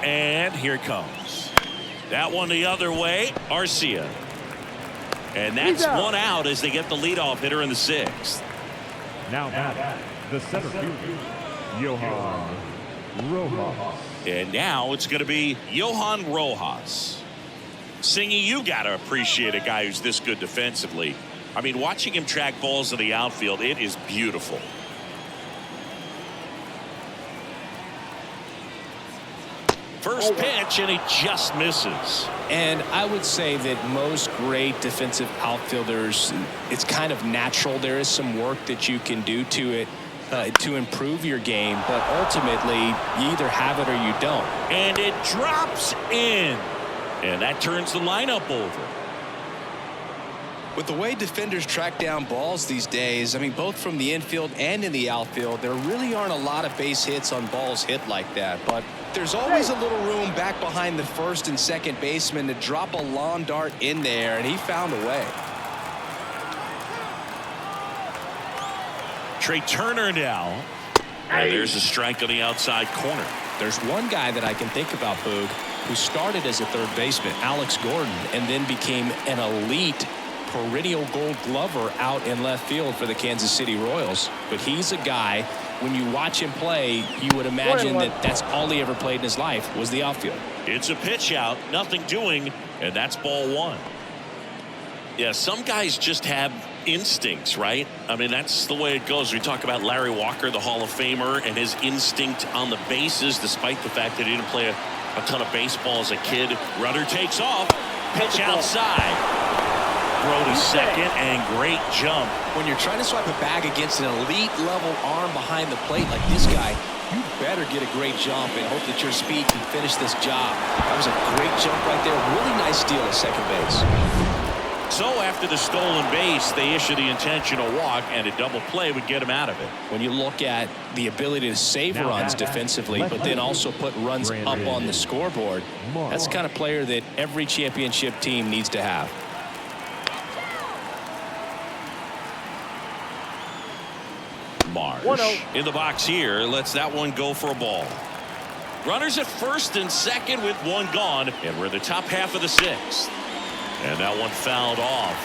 And here it comes. That one the other way. Arcia. And that's one out as they get the leadoff hitter in the 6th. Now batting, the center fielder, Johan Rojas. And now it's going to be Johan Rojas. Singy, you got to appreciate a guy who's this good defensively. I mean, watching him track balls in the outfield, it is beautiful. First pitch, and he just misses. And I would say that most great defensive outfielders, it's kind of natural. There is some work that you can do to it to improve your game, but ultimately you either have it or you don't. And it drops in. And that turns the lineup over. With the way defenders track down balls these days, I mean, both from the infield and in the outfield, there really aren't a lot of base hits on balls hit like that. But there's always a little room back behind the first and second baseman to drop a lawn dart in there, and he found a way. Trey Turner now. And there's a strike on the outside corner. There's one guy that I can think about, Boog, who started as a third baseman, Alex Gordon, and then became an elite perennial Gold Glover out in left field for the Kansas City Royals. But he's a guy, when you watch him play, you would imagine that that's all he ever played in his life was the outfield. It's a pitch out, nothing doing, and that's ball 1. Yeah, some guys just have instincts, right? I mean, that's the way it goes. We talk about Larry Walker, the Hall of Famer, and his instinct on the bases, despite the fact that he didn't play a ton of baseball as a kid. Runner takes off, pitch outside. Throw to second, and great jump. When you're trying to swipe a bag against an elite level arm behind the plate like this guy, you better get a great jump and hope that your speed can finish this job. That was a great jump right there. Really nice steal at second base. So after the stolen base, they issue the intentional walk, and a double play would get him out of it. When you look at the ability to save runs defensively, but then also put runs up on the scoreboard, that's the kind of player that every championship team needs to have. Marsh in the box here, lets that one go for a ball. Runners at first and second with one gone, and we're in the top half of the 6th. And that one fouled off.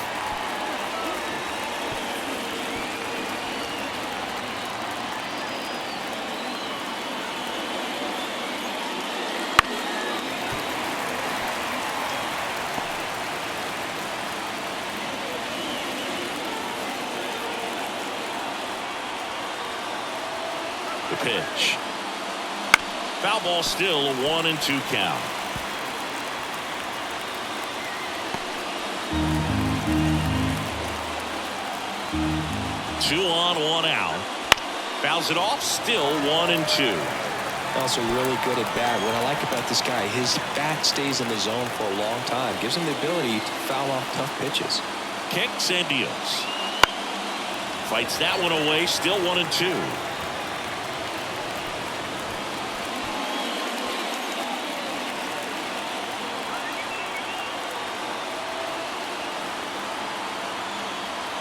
The pitch. Foul ball still, a 1-2 count. Two on, one out. Fouls it off, still 1-2. Also really good at bat. What I like about this guy, his bat stays in the zone for a long time. Gives him the ability to foul off tough pitches. Kicks and deals. Fights that one away, still 1-2.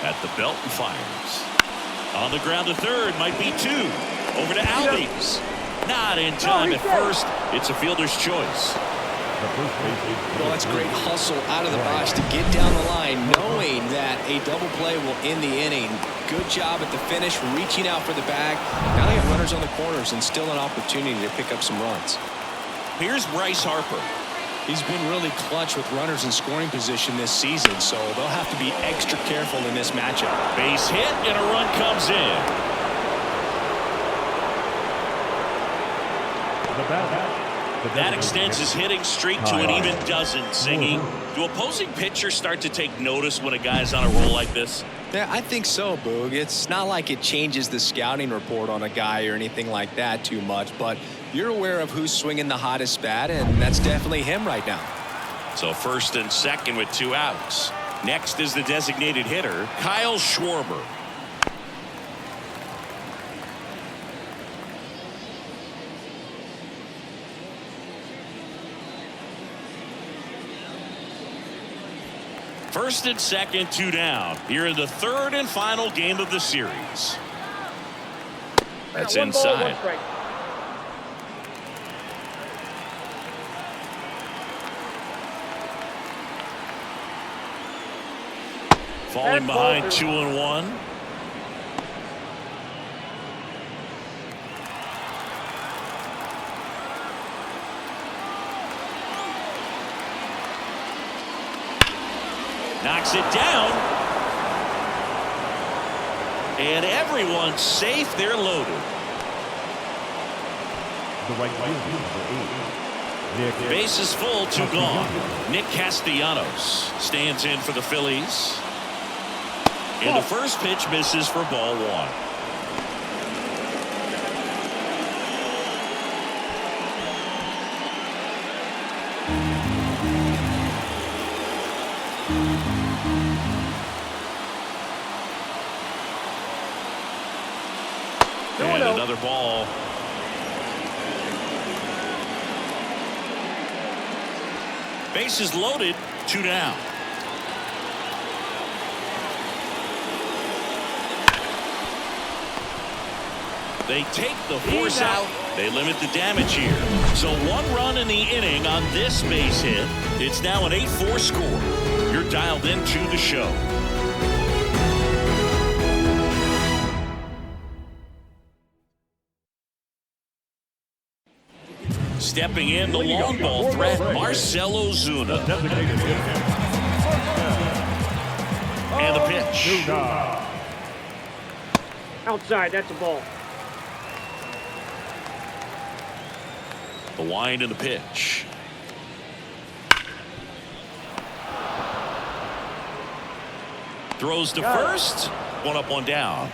At the belt and fires. On the ground to third, might be 2. Over to Albies. Not in time at first. It's a fielder's choice. Well, that's great hustle out of the box to get down the line, knowing that a double play will end the inning. Good job at the finish, reaching out for the bag. Now they have runners on the corners and still an opportunity to pick up some runs. Here's Bryce Harper. He's been really clutch with runners in scoring position this season, so they'll have to be extra careful in this matchup. Base hit, and a run comes in. That extends his hitting streak to an even dozen, Singy. Do opposing pitchers start to take notice when a guy's on a roll like this? Yeah, I think so, Boog. It's not like it changes the scouting report on a guy or anything like that too much, but you're aware of who's swinging the hottest bat, and that's definitely him right now. So first and second with 2 outs. Next is the designated hitter, Kyle Schwarber. First and second, 2 down. Here in the third and final game of the series. That's inside. Falling behind 2-1. Knocks it down. And everyone's safe. They're loaded. The right fielder, Base is full, 2 gone. Nick Castellanos stands in for the Phillies. And the first pitch misses for ball 1. And another ball. Bases loaded, 2 down. They take the force out. They limit the damage here. So 1 run in the inning on this base hit. It's now an 8-4 score. You're dialed into the show. Stepping in, the long ball threat, Marcell Ozuna. And the pitch. Outside, that's a ball. The wind and the pitch. Throws to first. 1 up, 1 down.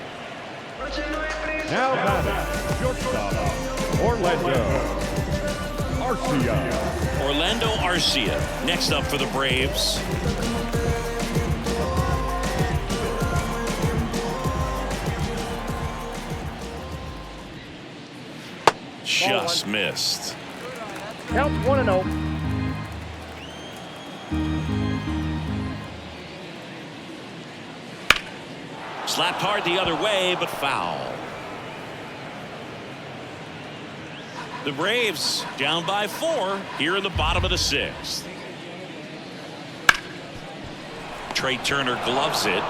now batting, shortstop, Orlando Arcia next up for the Braves. Just missed. Count 1-0. Slapped hard the other way, but foul. The Braves down by 4 here in the bottom of the 6th. Trey Turner gloves it.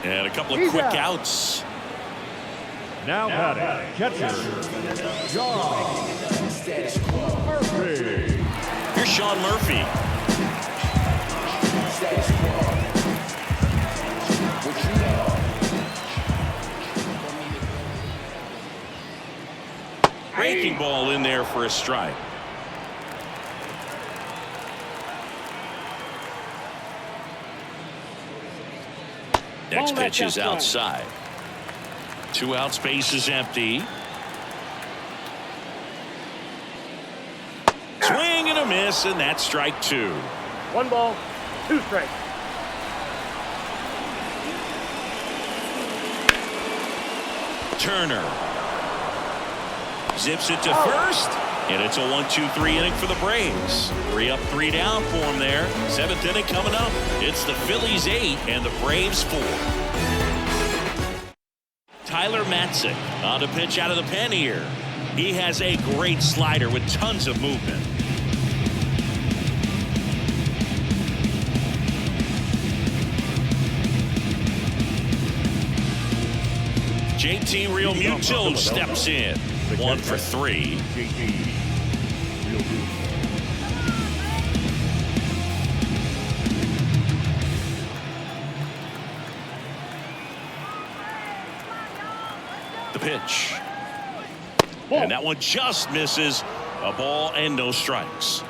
And a couple of quick outs. Now batting, catcher, John Murphy. Here's Sean Murphy. Breaking ball in there for a strike. Next pitch is outside. 2 outs, base is empty. Swing and a miss, and that's strike 2. 1 ball, 2 strikes. Turner zips it to first, and it's a 1-2-3 inning for the Braves. 3 up, 3 down for them there. 7th inning coming up. It's the Phillies 8 and the Braves 4. Tyler Matzik on to pitch out of the pen here. He has a great slider with tons of movement. JT Realmuto steps in. 1 for 3. The pitch. And that one just misses. A ball and no strikes.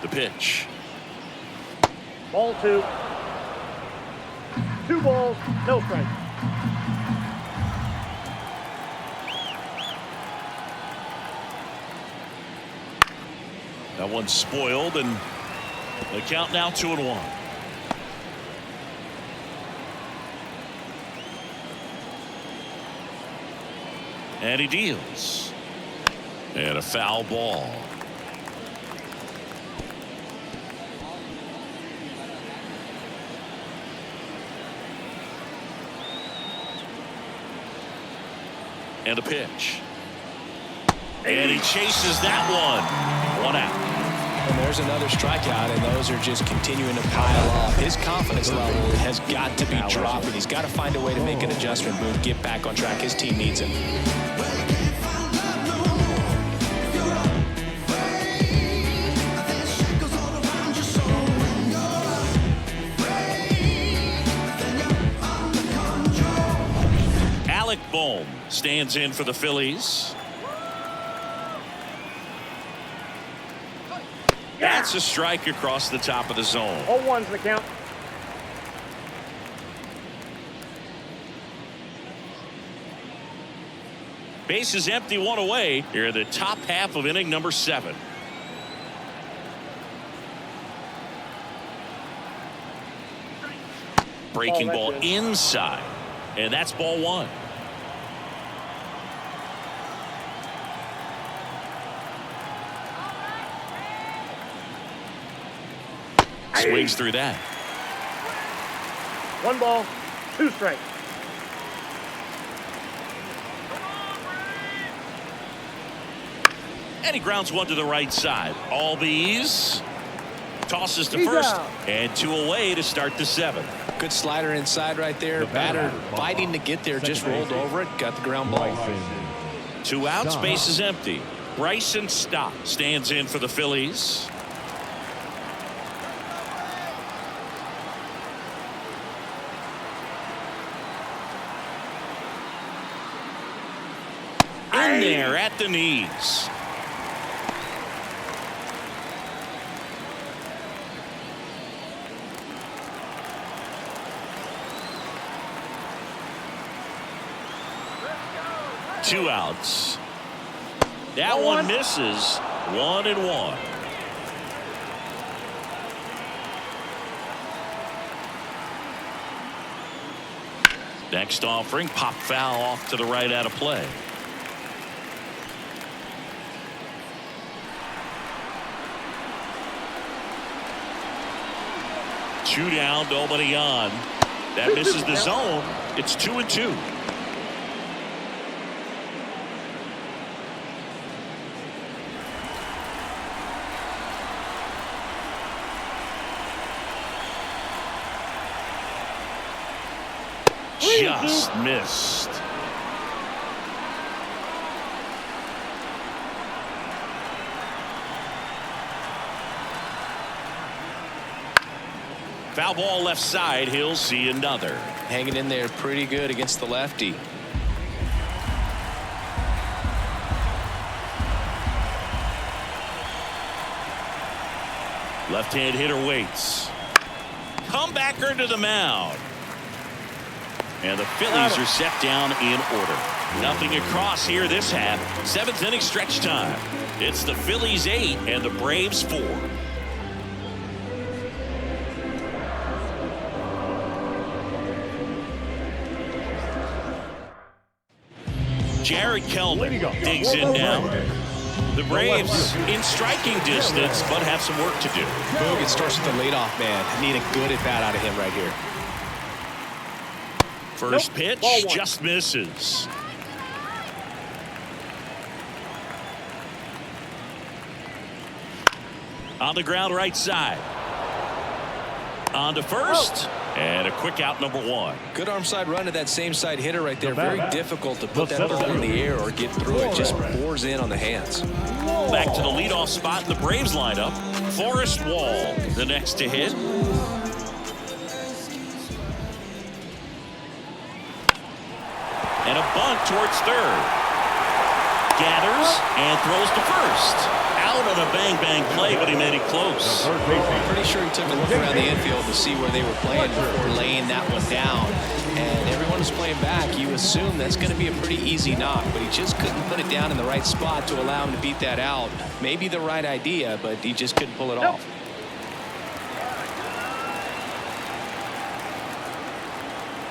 The pitch. Ball 2. 2 balls, no strikes. That one's spoiled, and the count now 2-1. And he deals. And a foul ball. And a pitch. And he chases that one. 1 out. And there's another strikeout, and those are just continuing to pile up. His confidence level has got to be dropping. He's got to find a way to make an adjustment move, get back on track. His team needs him. Alec Bohm stands in for the Phillies. That's a strike across the top of the zone. 0-1's the count. Base is empty, 1 away. Here in the top half of inning number 7. Breaking ball inside. And that's ball 1. Swings through that. 1 ball, 2 strikes. And he grounds one to the right side. Albies tosses to first. And 2 away to start the 7th. Good slider inside right there. Batter fighting to get there, just rolled over it, got the ground ball. 2 outs, base is empty. Bryson Stott stands in for the Phillies. In there at the knees. Two outs. That one misses. 1-1. Next offering, pop foul off to the right out of play. Two down, nobody on. That misses the zone. It's 2-2. Just missed. Foul ball left side. He'll see another. Hanging in there pretty good against the lefty. Left-hand hitter waits. Comebacker to the mound. And the Phillies are set down in order. Nothing across here this half. 7th inning stretch time. It's the Phillies 8 and the Braves 4. Jared Kelman digs in now. The Braves in striking distance, but have some work to do. Boog, it starts with the leadoff man. Need a good at bat out of him right here. First pitch just misses. On the ground right side. On to first. And a quick out, number 1. Good arm side run to that same side hitter right there. Very difficult to put that ball in the air or get through it. Just pours in on the hands. Back to the leadoff spot in the Braves lineup. Forrest Wall, the next to hit. And a bunt towards third. Gathers and throws to first. out on a bang-bang play, but he made it close. I'm pretty sure he took a look around the infield to see where they were playing before laying that one down. And everyone was playing back. You assume that's going to be a pretty easy knock, but he just couldn't put it down in the right spot to allow him to beat that out. Maybe the right idea, but he just couldn't pull it off.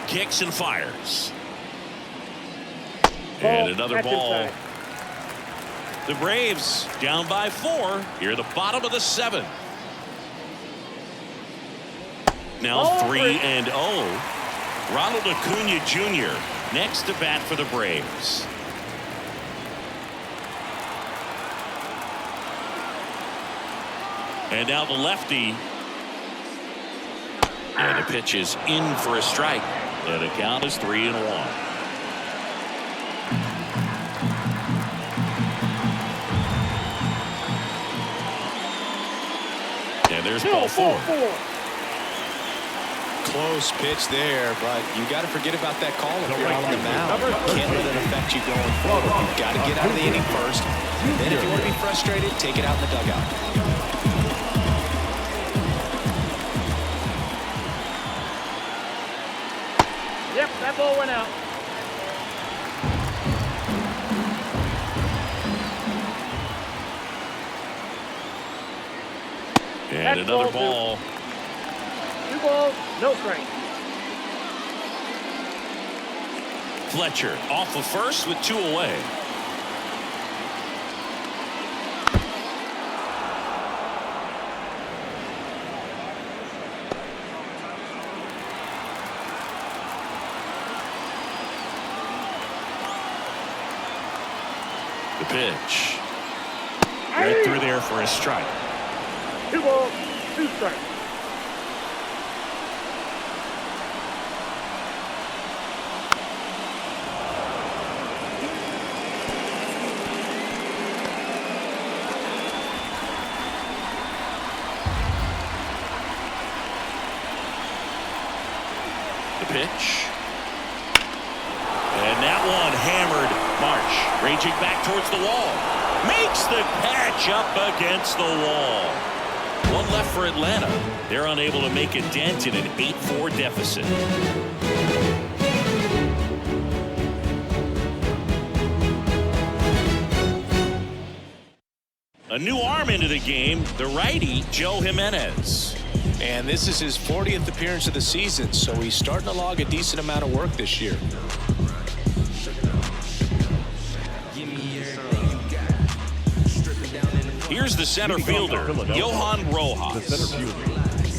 Kicks and fires. And another ball. The Braves down by 4 here at the bottom of the 7th. Now 3-0. Ronald Acuna Jr. next to bat for the Braves. And now the lefty. And the pitch is in for a strike. And the count is 3-1. And there's ball 4. Close pitch there, but you got to forget about that call if you're out on the mound. You can't let it affect you going forward. You've got to get out of the inning first. Then if you want to be frustrated, take it out in the dugout. Yep, that ball went out. And another ball. 2 balls, no strike. Fletcher off of first with 2 away. The pitch. Right through there for a strike. 2 balls, 2 strikes. The pitch. And that one hammered. Marsh raging back towards the wall. Makes the catch up against the wall. 1 left for Atlanta. They're unable to make a dent in an 8-4 deficit. A new arm into the game, the righty, Joe Jimenez. And this is his 40th appearance of the season, so he's starting to log a decent amount of work this year. Here's the center fielder, Johan Rojas.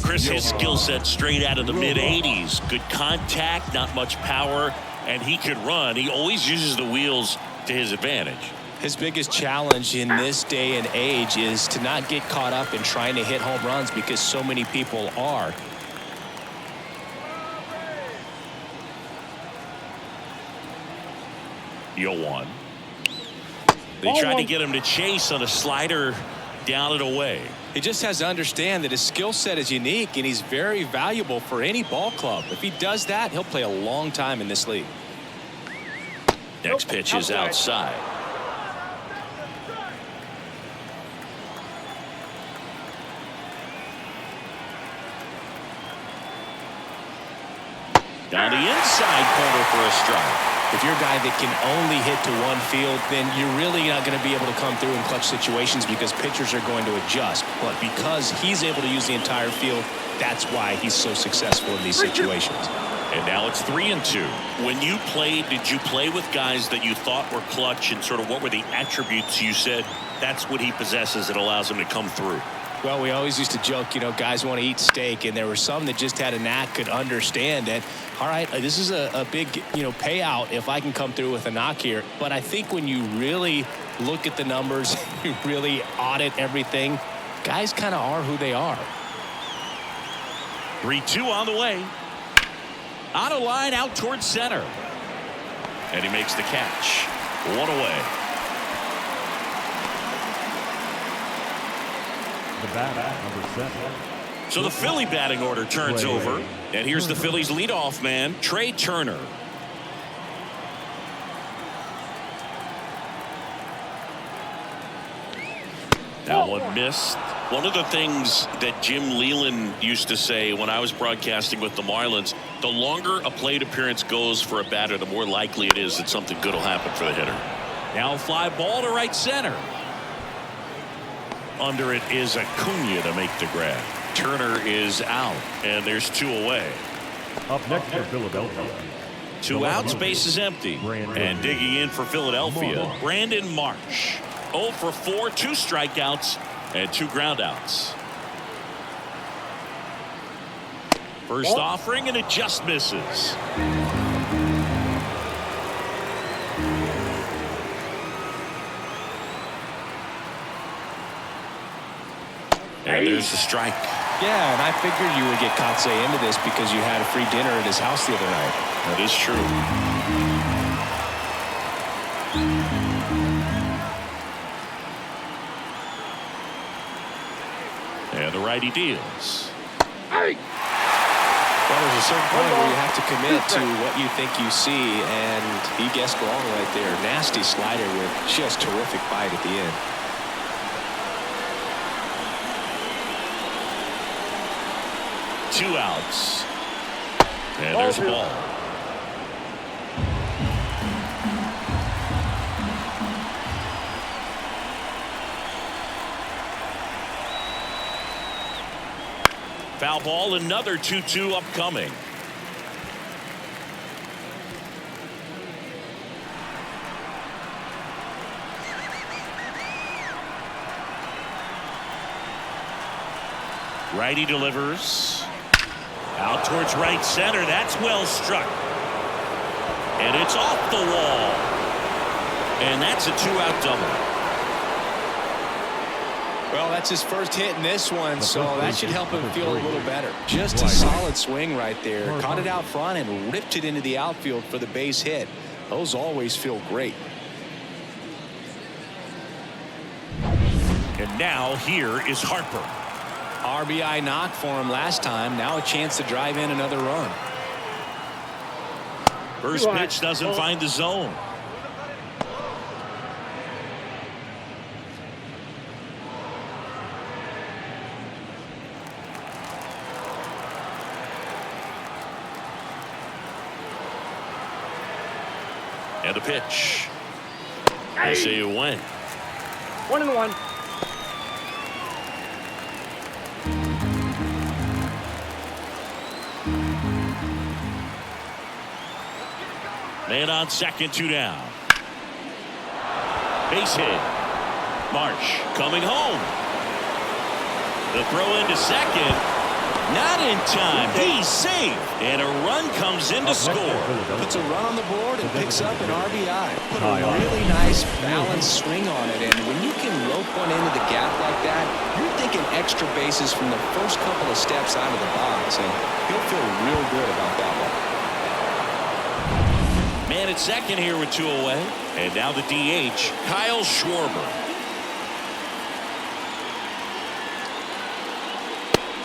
Chris, his skill set straight out of the mid-80s. Good contact, not much power, and he could run. He always uses the wheels to his advantage. His biggest challenge in this day and age is to not get caught up in trying to hit home runs because so many people are. Yoan. They tried to get him to chase on a slider down and away. He just has to understand that his skill set is unique and he's very valuable for any ball club. If he does that, he'll play a long time in this league. Next pitch is outside. Down the inside corner for a strike. If you're a guy that can only hit to one field, then you're really not going to be able to come through in clutch situations because pitchers are going to adjust. But because he's able to use the entire field, that's why he's so successful in these situations. And now it's 3-2. When you played, did you play with guys that you thought were clutch, and sort of what were the attributes you said that's what he possesses that allows him to come through? Well, we always used to joke, you know, guys want to eat steak, and there were some that just had a knack, could understand that, all right, this is a big, you know, payout if I can come through with a knock here. But I think when you really look at the numbers, you really audit everything, guys kind of are who they are. 3-2 on the way. On a line out towards center. And he makes the catch. 1 away. The bat, number 7. So the Philly batting order turns over. And here's the Phillies leadoff man, Trey Turner. That one missed. One of the things that Jim Leland used to say when I was broadcasting with the Marlins, the longer a plate appearance goes for a batter, the more likely it is that something good will happen for the hitter. Now fly ball to right center. Under it is Acuna to make the grab. Turner is out, and there's 2 away. Up next for Philadelphia. 2 outs, base is empty. And digging in for Philadelphia, Brandon Marsh. 0 for 4, 2 strikeouts, and 2 groundouts. First offering, and it just misses. And there's the strike. Yeah, and I figured you would get Kotze into this because you had a free dinner at his house the other night. That is true. And the righty deals. Hey! Well, there's a certain point where you have to commit to what you think you see, and he guessed wrong right there. Nasty slider with just terrific bite at the end. Two outs. And there's a ball. Foul ball, another 2-2 upcoming. Righty delivers. Out towards right center. That's well struck. And it's off the wall. And that's a 2-out double. Well, that's his first hit in this one, so that should help him feel a little better. Just a solid swing right there. Caught it out front and ripped it into the outfield for the base hit. Those always feel great. And now here is Harper. RBI knock for him last time. Now a chance to drive in another run. First pitch doesn't find the zone. And a pitch. I say it went. 1-1. Man on second, 2 down. Base hit. Marsh coming home. The throw into second. Not in time. He's safe. And a run comes in to score. Puts a run on the board and picks up an RBI. Put a really nice balanced swing on it. And when you can rope one into the gap like that, you're thinking extra bases from the first couple of steps out of the box. And he'll feel real good about that one. Man at second here with 2 away. And now the DH, Kyle Schwarber.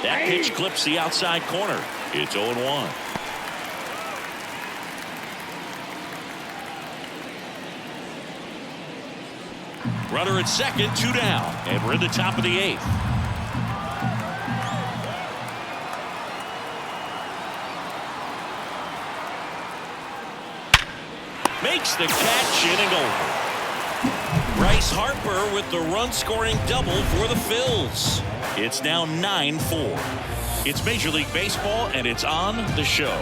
That pitch clips the outside corner. It's 0-1. Runner at second, 2 down. And we're in the top of the 8th. Makes the catch, inning over. Bryce Harper with the run-scoring double for the Phils. It's now 9-4. It's Major League Baseball, and it's on the show.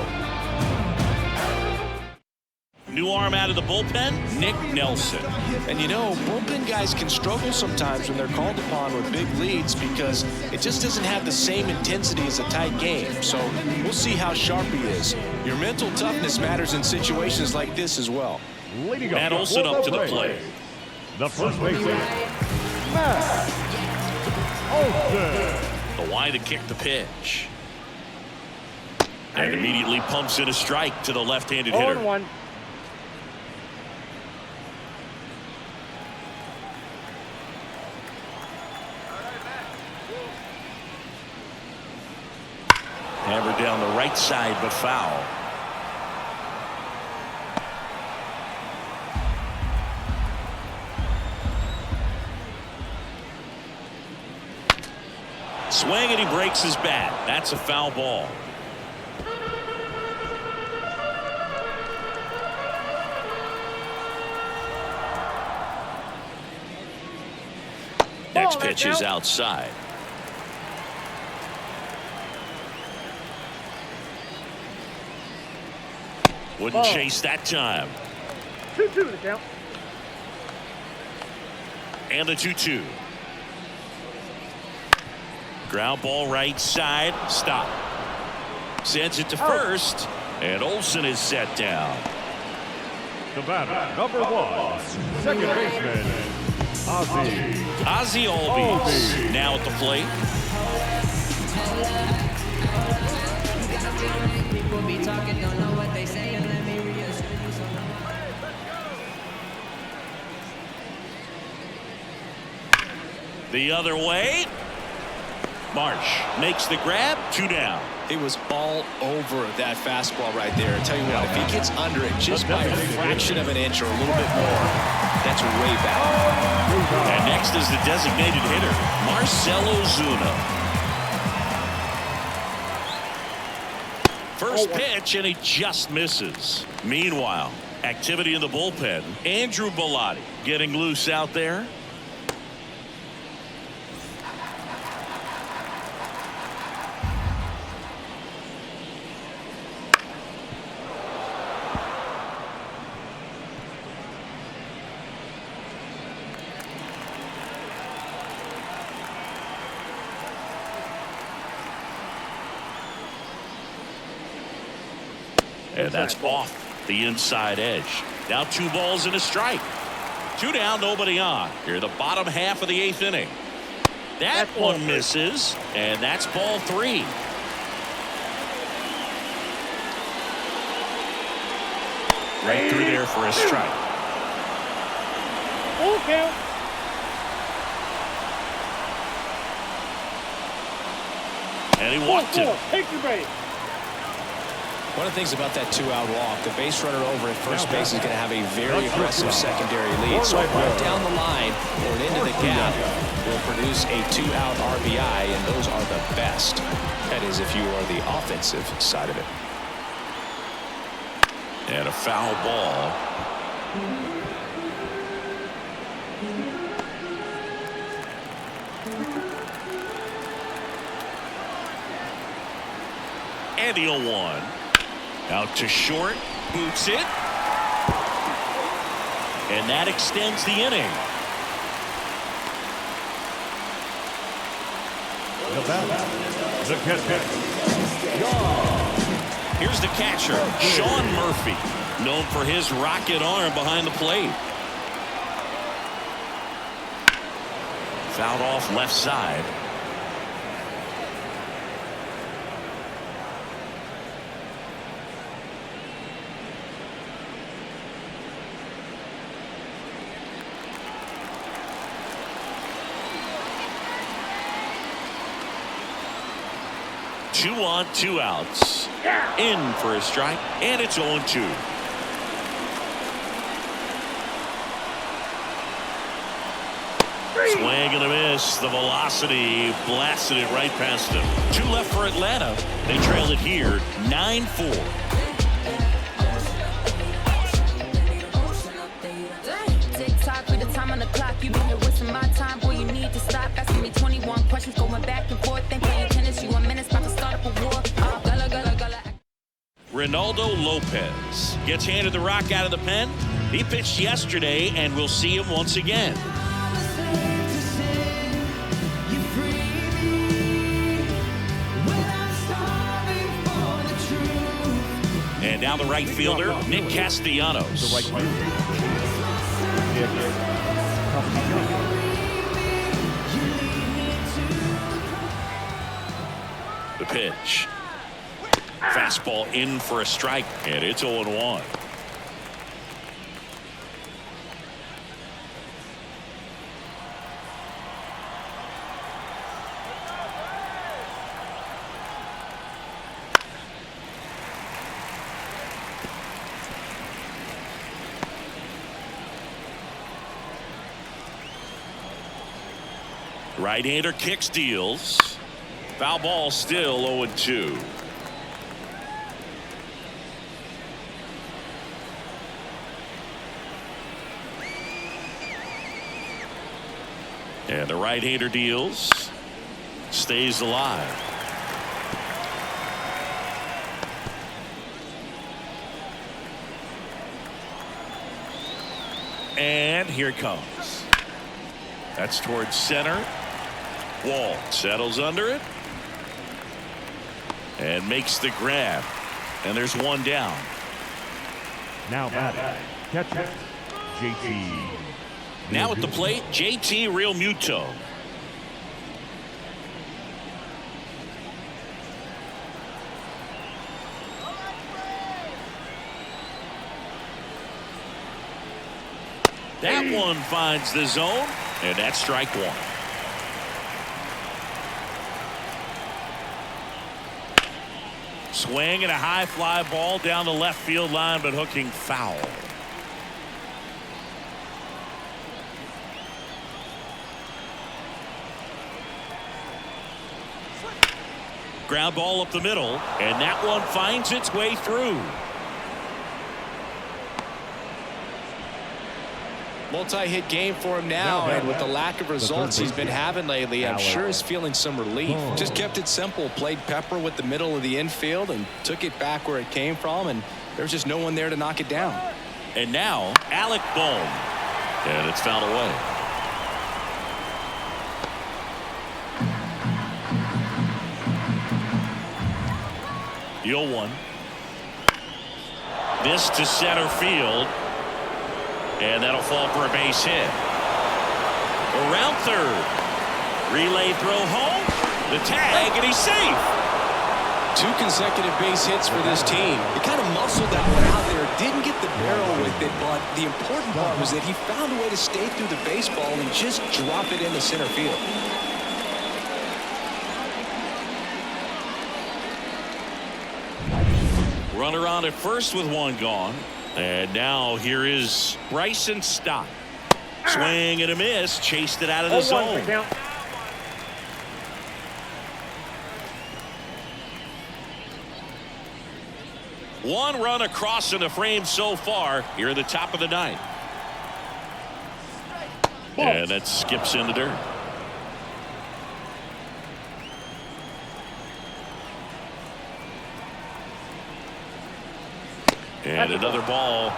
New arm out of the bullpen, Nick Nelson. And you know, bullpen guys can struggle sometimes when they're called upon with big leads because it just doesn't have the same intensity as a tight game. So we'll see how sharp he is. Your mental toughness matters in situations like this as well. Matt Olson up to the plate. The first baseman, Matt Olson. The wide to kick the pitch. And immediately pumps in a strike to the left-handed hitter. 0-1. Hammered down the right side, but foul. Swing and he breaks his bat. That's a foul ball. Next pitch is outside. Wouldn't chase that time. 2-2 the count. And the 2-2. Ground ball right side. Stop. Sends it to first. And Olsen is set down. The batter, number 1, second baseman, Ozzie Albies now at the plate. People be talking, don't know what they say, and let me reassure you so The other way. Marsh makes the grab. 2 down. He was all over that fastball right there. I tell you what, if he gets under it just by a fraction of an inch or a little bit more, that's way back. And next is the designated hitter, Marcell Ozuna. First pitch, and he just misses. Meanwhile, activity in the bullpen. Andrew Bellotti getting loose out there. And that's off the inside edge. Now 2 balls and a strike. 2 down, nobody on. Here, the bottom half of the 8th inning. That one misses, and that's ball 3. Right through there for a strike. Full count. And he walked him. Take your base. One of the things about that 2-out walk, the base runner over at first base is going to have a very aggressive secondary lead. So right down the line or into the gap will produce a 2-out RBI, and those are the best. That is if you are the offensive side of it. And a foul ball. And the 0-1. Out to short, boots it. And that extends the inning. the catcher. Here's the catcher, Sean Murphy, known for his rocket arm behind the plate. Fouled off left side. Two on, 2 outs. In for a strike, and it's 0-2. Swing and a miss. The velocity blasted it right past him. 2 left for Atlanta. They trail it here 9-4. Tick-tock with the time on the clock. You've been here wasting my time. Boy, you need to stop asking me 21 questions, going back and forth. Ain't playing tennis. You 1 minute about to start up a war. Ronaldo Lopez gets handed the rock out of the pen. He pitched yesterday, and we'll see him once again. And now the right fielder, Nick Castellanos. The pitch. Fastball in for a strike, and it's 0-1. Right-hander kicks, deals. Foul ball, still 0-2. And the right-hander deals. Stays alive. And here it comes. That's towards center. Wall settles under it. And makes the grab. And there's one down. Now batting, catcher, JT. Now at the plate, JT Real Muto. That one finds the zone, and that's strike one. Swing and a high fly ball down the left field line, but hooking foul. Ground ball up the middle, and that one finds its way through. Multi-hit game for him now, and with the lack of results he's been having lately, I'm sure he's feeling some relief. Just kept it simple, played pepper with the middle of the infield and took it back where it came from, and there's just no one there to knock it down. And now Alec Bohm, and it's fouled away. The 0-1. This to center field. And that'll fall for a base hit. Around third. Relay throw home. The tag, and he's safe. 2 consecutive base hits for this team. He kind of muscled that one out there. Didn't get the barrel with it, but the important part was that he found a way to stay through the baseball and just drop it into center field. Runner on at first with one gone. And now here is Bryson Stott. Swing and a miss. Chased it out of the zone. One run across in the frame so far here at the top of the ninth. And that skips in the dirt. And another ball.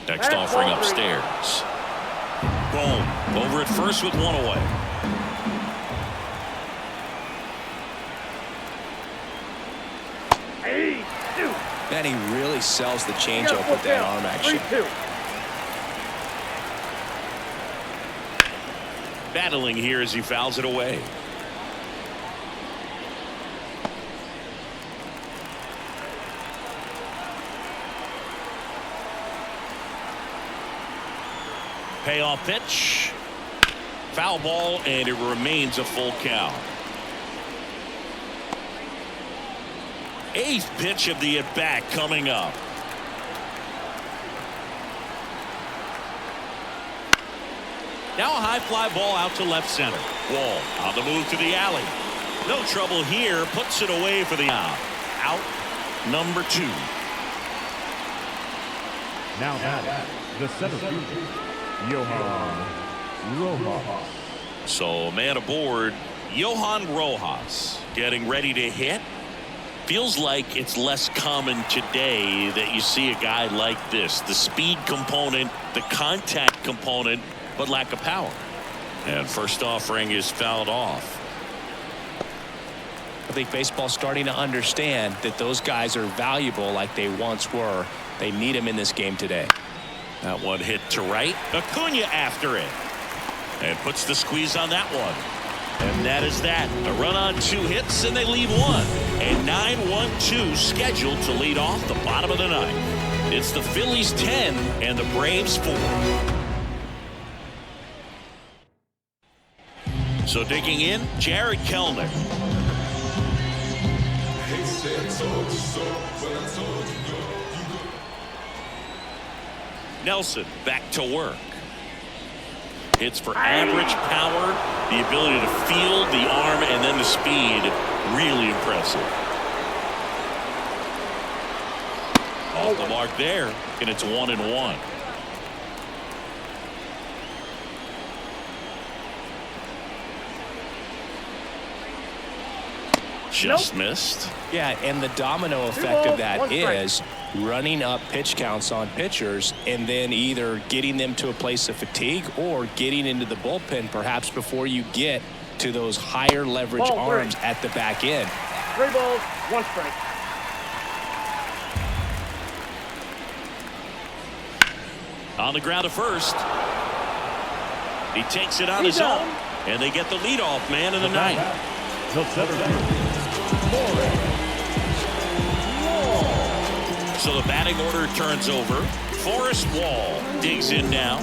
Next offering upstairs. Boom. Over at first with one away. Man, he really sells the changeup with that arm action. 3-2. Battling here as he fouls it away. Payoff pitch. Foul ball, and it remains a full count. 8th pitch of the at-bat coming up. Now a high fly ball out to left center. Wall on the move to the alley. No trouble here. Puts it away for the out. Out number 2. Now batting, the center fielder, Johan Rojas. So man aboard, Johan Rojas getting ready to hit. Feels like it's less common today that you see a guy like this. The speed component, the contact component, but lack of power. And first offering is fouled off. I think baseball's starting to understand that those guys are valuable like they once were. They need them in this game today. That one hit to right. Acuna after it. And puts the squeeze on that one. And that is that. A run on 2 hits, and they leave one. And 9-1-2 scheduled to lead off the bottom of the ninth. It's the Phillies 10 and the Braves 4. So digging in, Jared Kellner. Nelson back to work. Hits for average power, the ability to field the arm, and then the speed. Really impressive. Off the mark there, and it's 1-1. Just missed. Yeah, and the domino effect of that is running up pitch counts on pitchers and then either getting them to a place of fatigue or getting into the bullpen perhaps before you get to those higher leverage arms at the back end. 3 balls, 1 strike. On the ground to first. He takes it on his own, and they get the leadoff man in the ninth. So the batting order turns over. Forrest Wall digs in now.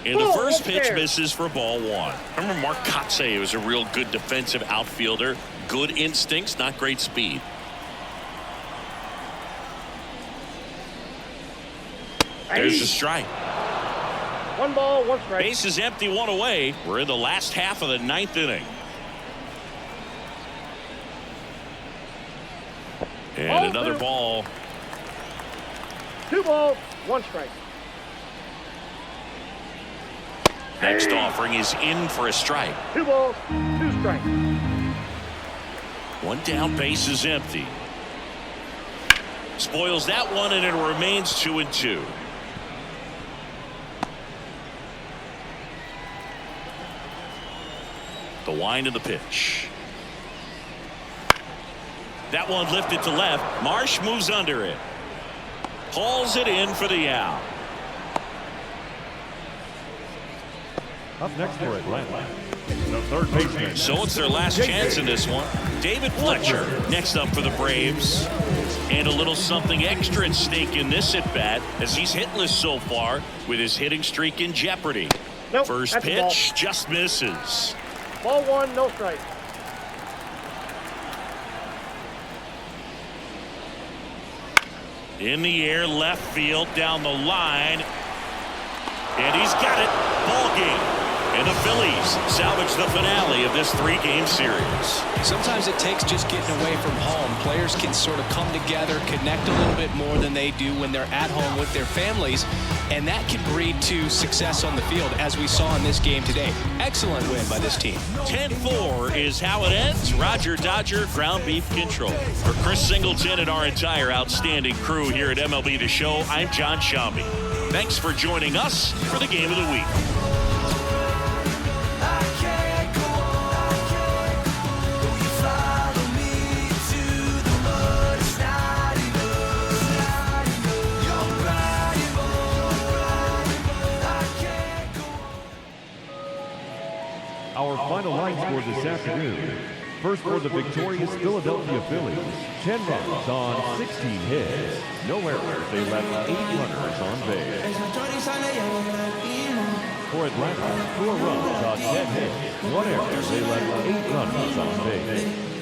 And the first pitch misses for ball 1. I remember Mark Kotsay was a real good defensive outfielder. Good instincts, not great speed. There's the strike. 1 ball, 1 strike. Base is empty, 1 away. We're in the last half of the 9th inning. And another ball. 2 balls, 1 strike. Next offering is in for a strike. 2 balls, 2 strikes. 1 down, base is empty. Spoils that one, and it remains 2-2. The wind of the pitch. That one lifted to left. Marsh moves under it. Hauls it in for the out. Up next for Atlanta, the third baseman. So it's their last chance in this one. David Fletcher next up for the Braves. And a little something extra at stake in this at-bat as he's hitless so far with his hitting streak in jeopardy. First pitch just misses. Ball 1, no strike. In the air, left field, down the line. And he's got it. Ball game. And the Phillies salvage the finale of this 3-game series. Sometimes it takes just getting away from home. Players can sort of come together, connect a little bit more than they do when they're at home with their families, and that can breed to success on the field, as we saw in this game today. Excellent win by this team. 10-4 is how it ends. Roger Dodger, ground beef control. For Chris Singleton and our entire outstanding crew here at MLB The Show, I'm John Sciambi. Thanks for joining us for the Game of the Week. Our final line score this afternoon. First for the victorious Philadelphia Phillies, 10 runs on 16 hits. No errors, they left 8 runners on base. For Atlanta, 4 runs on 10 hits. 1 error, they left 8 runners on base.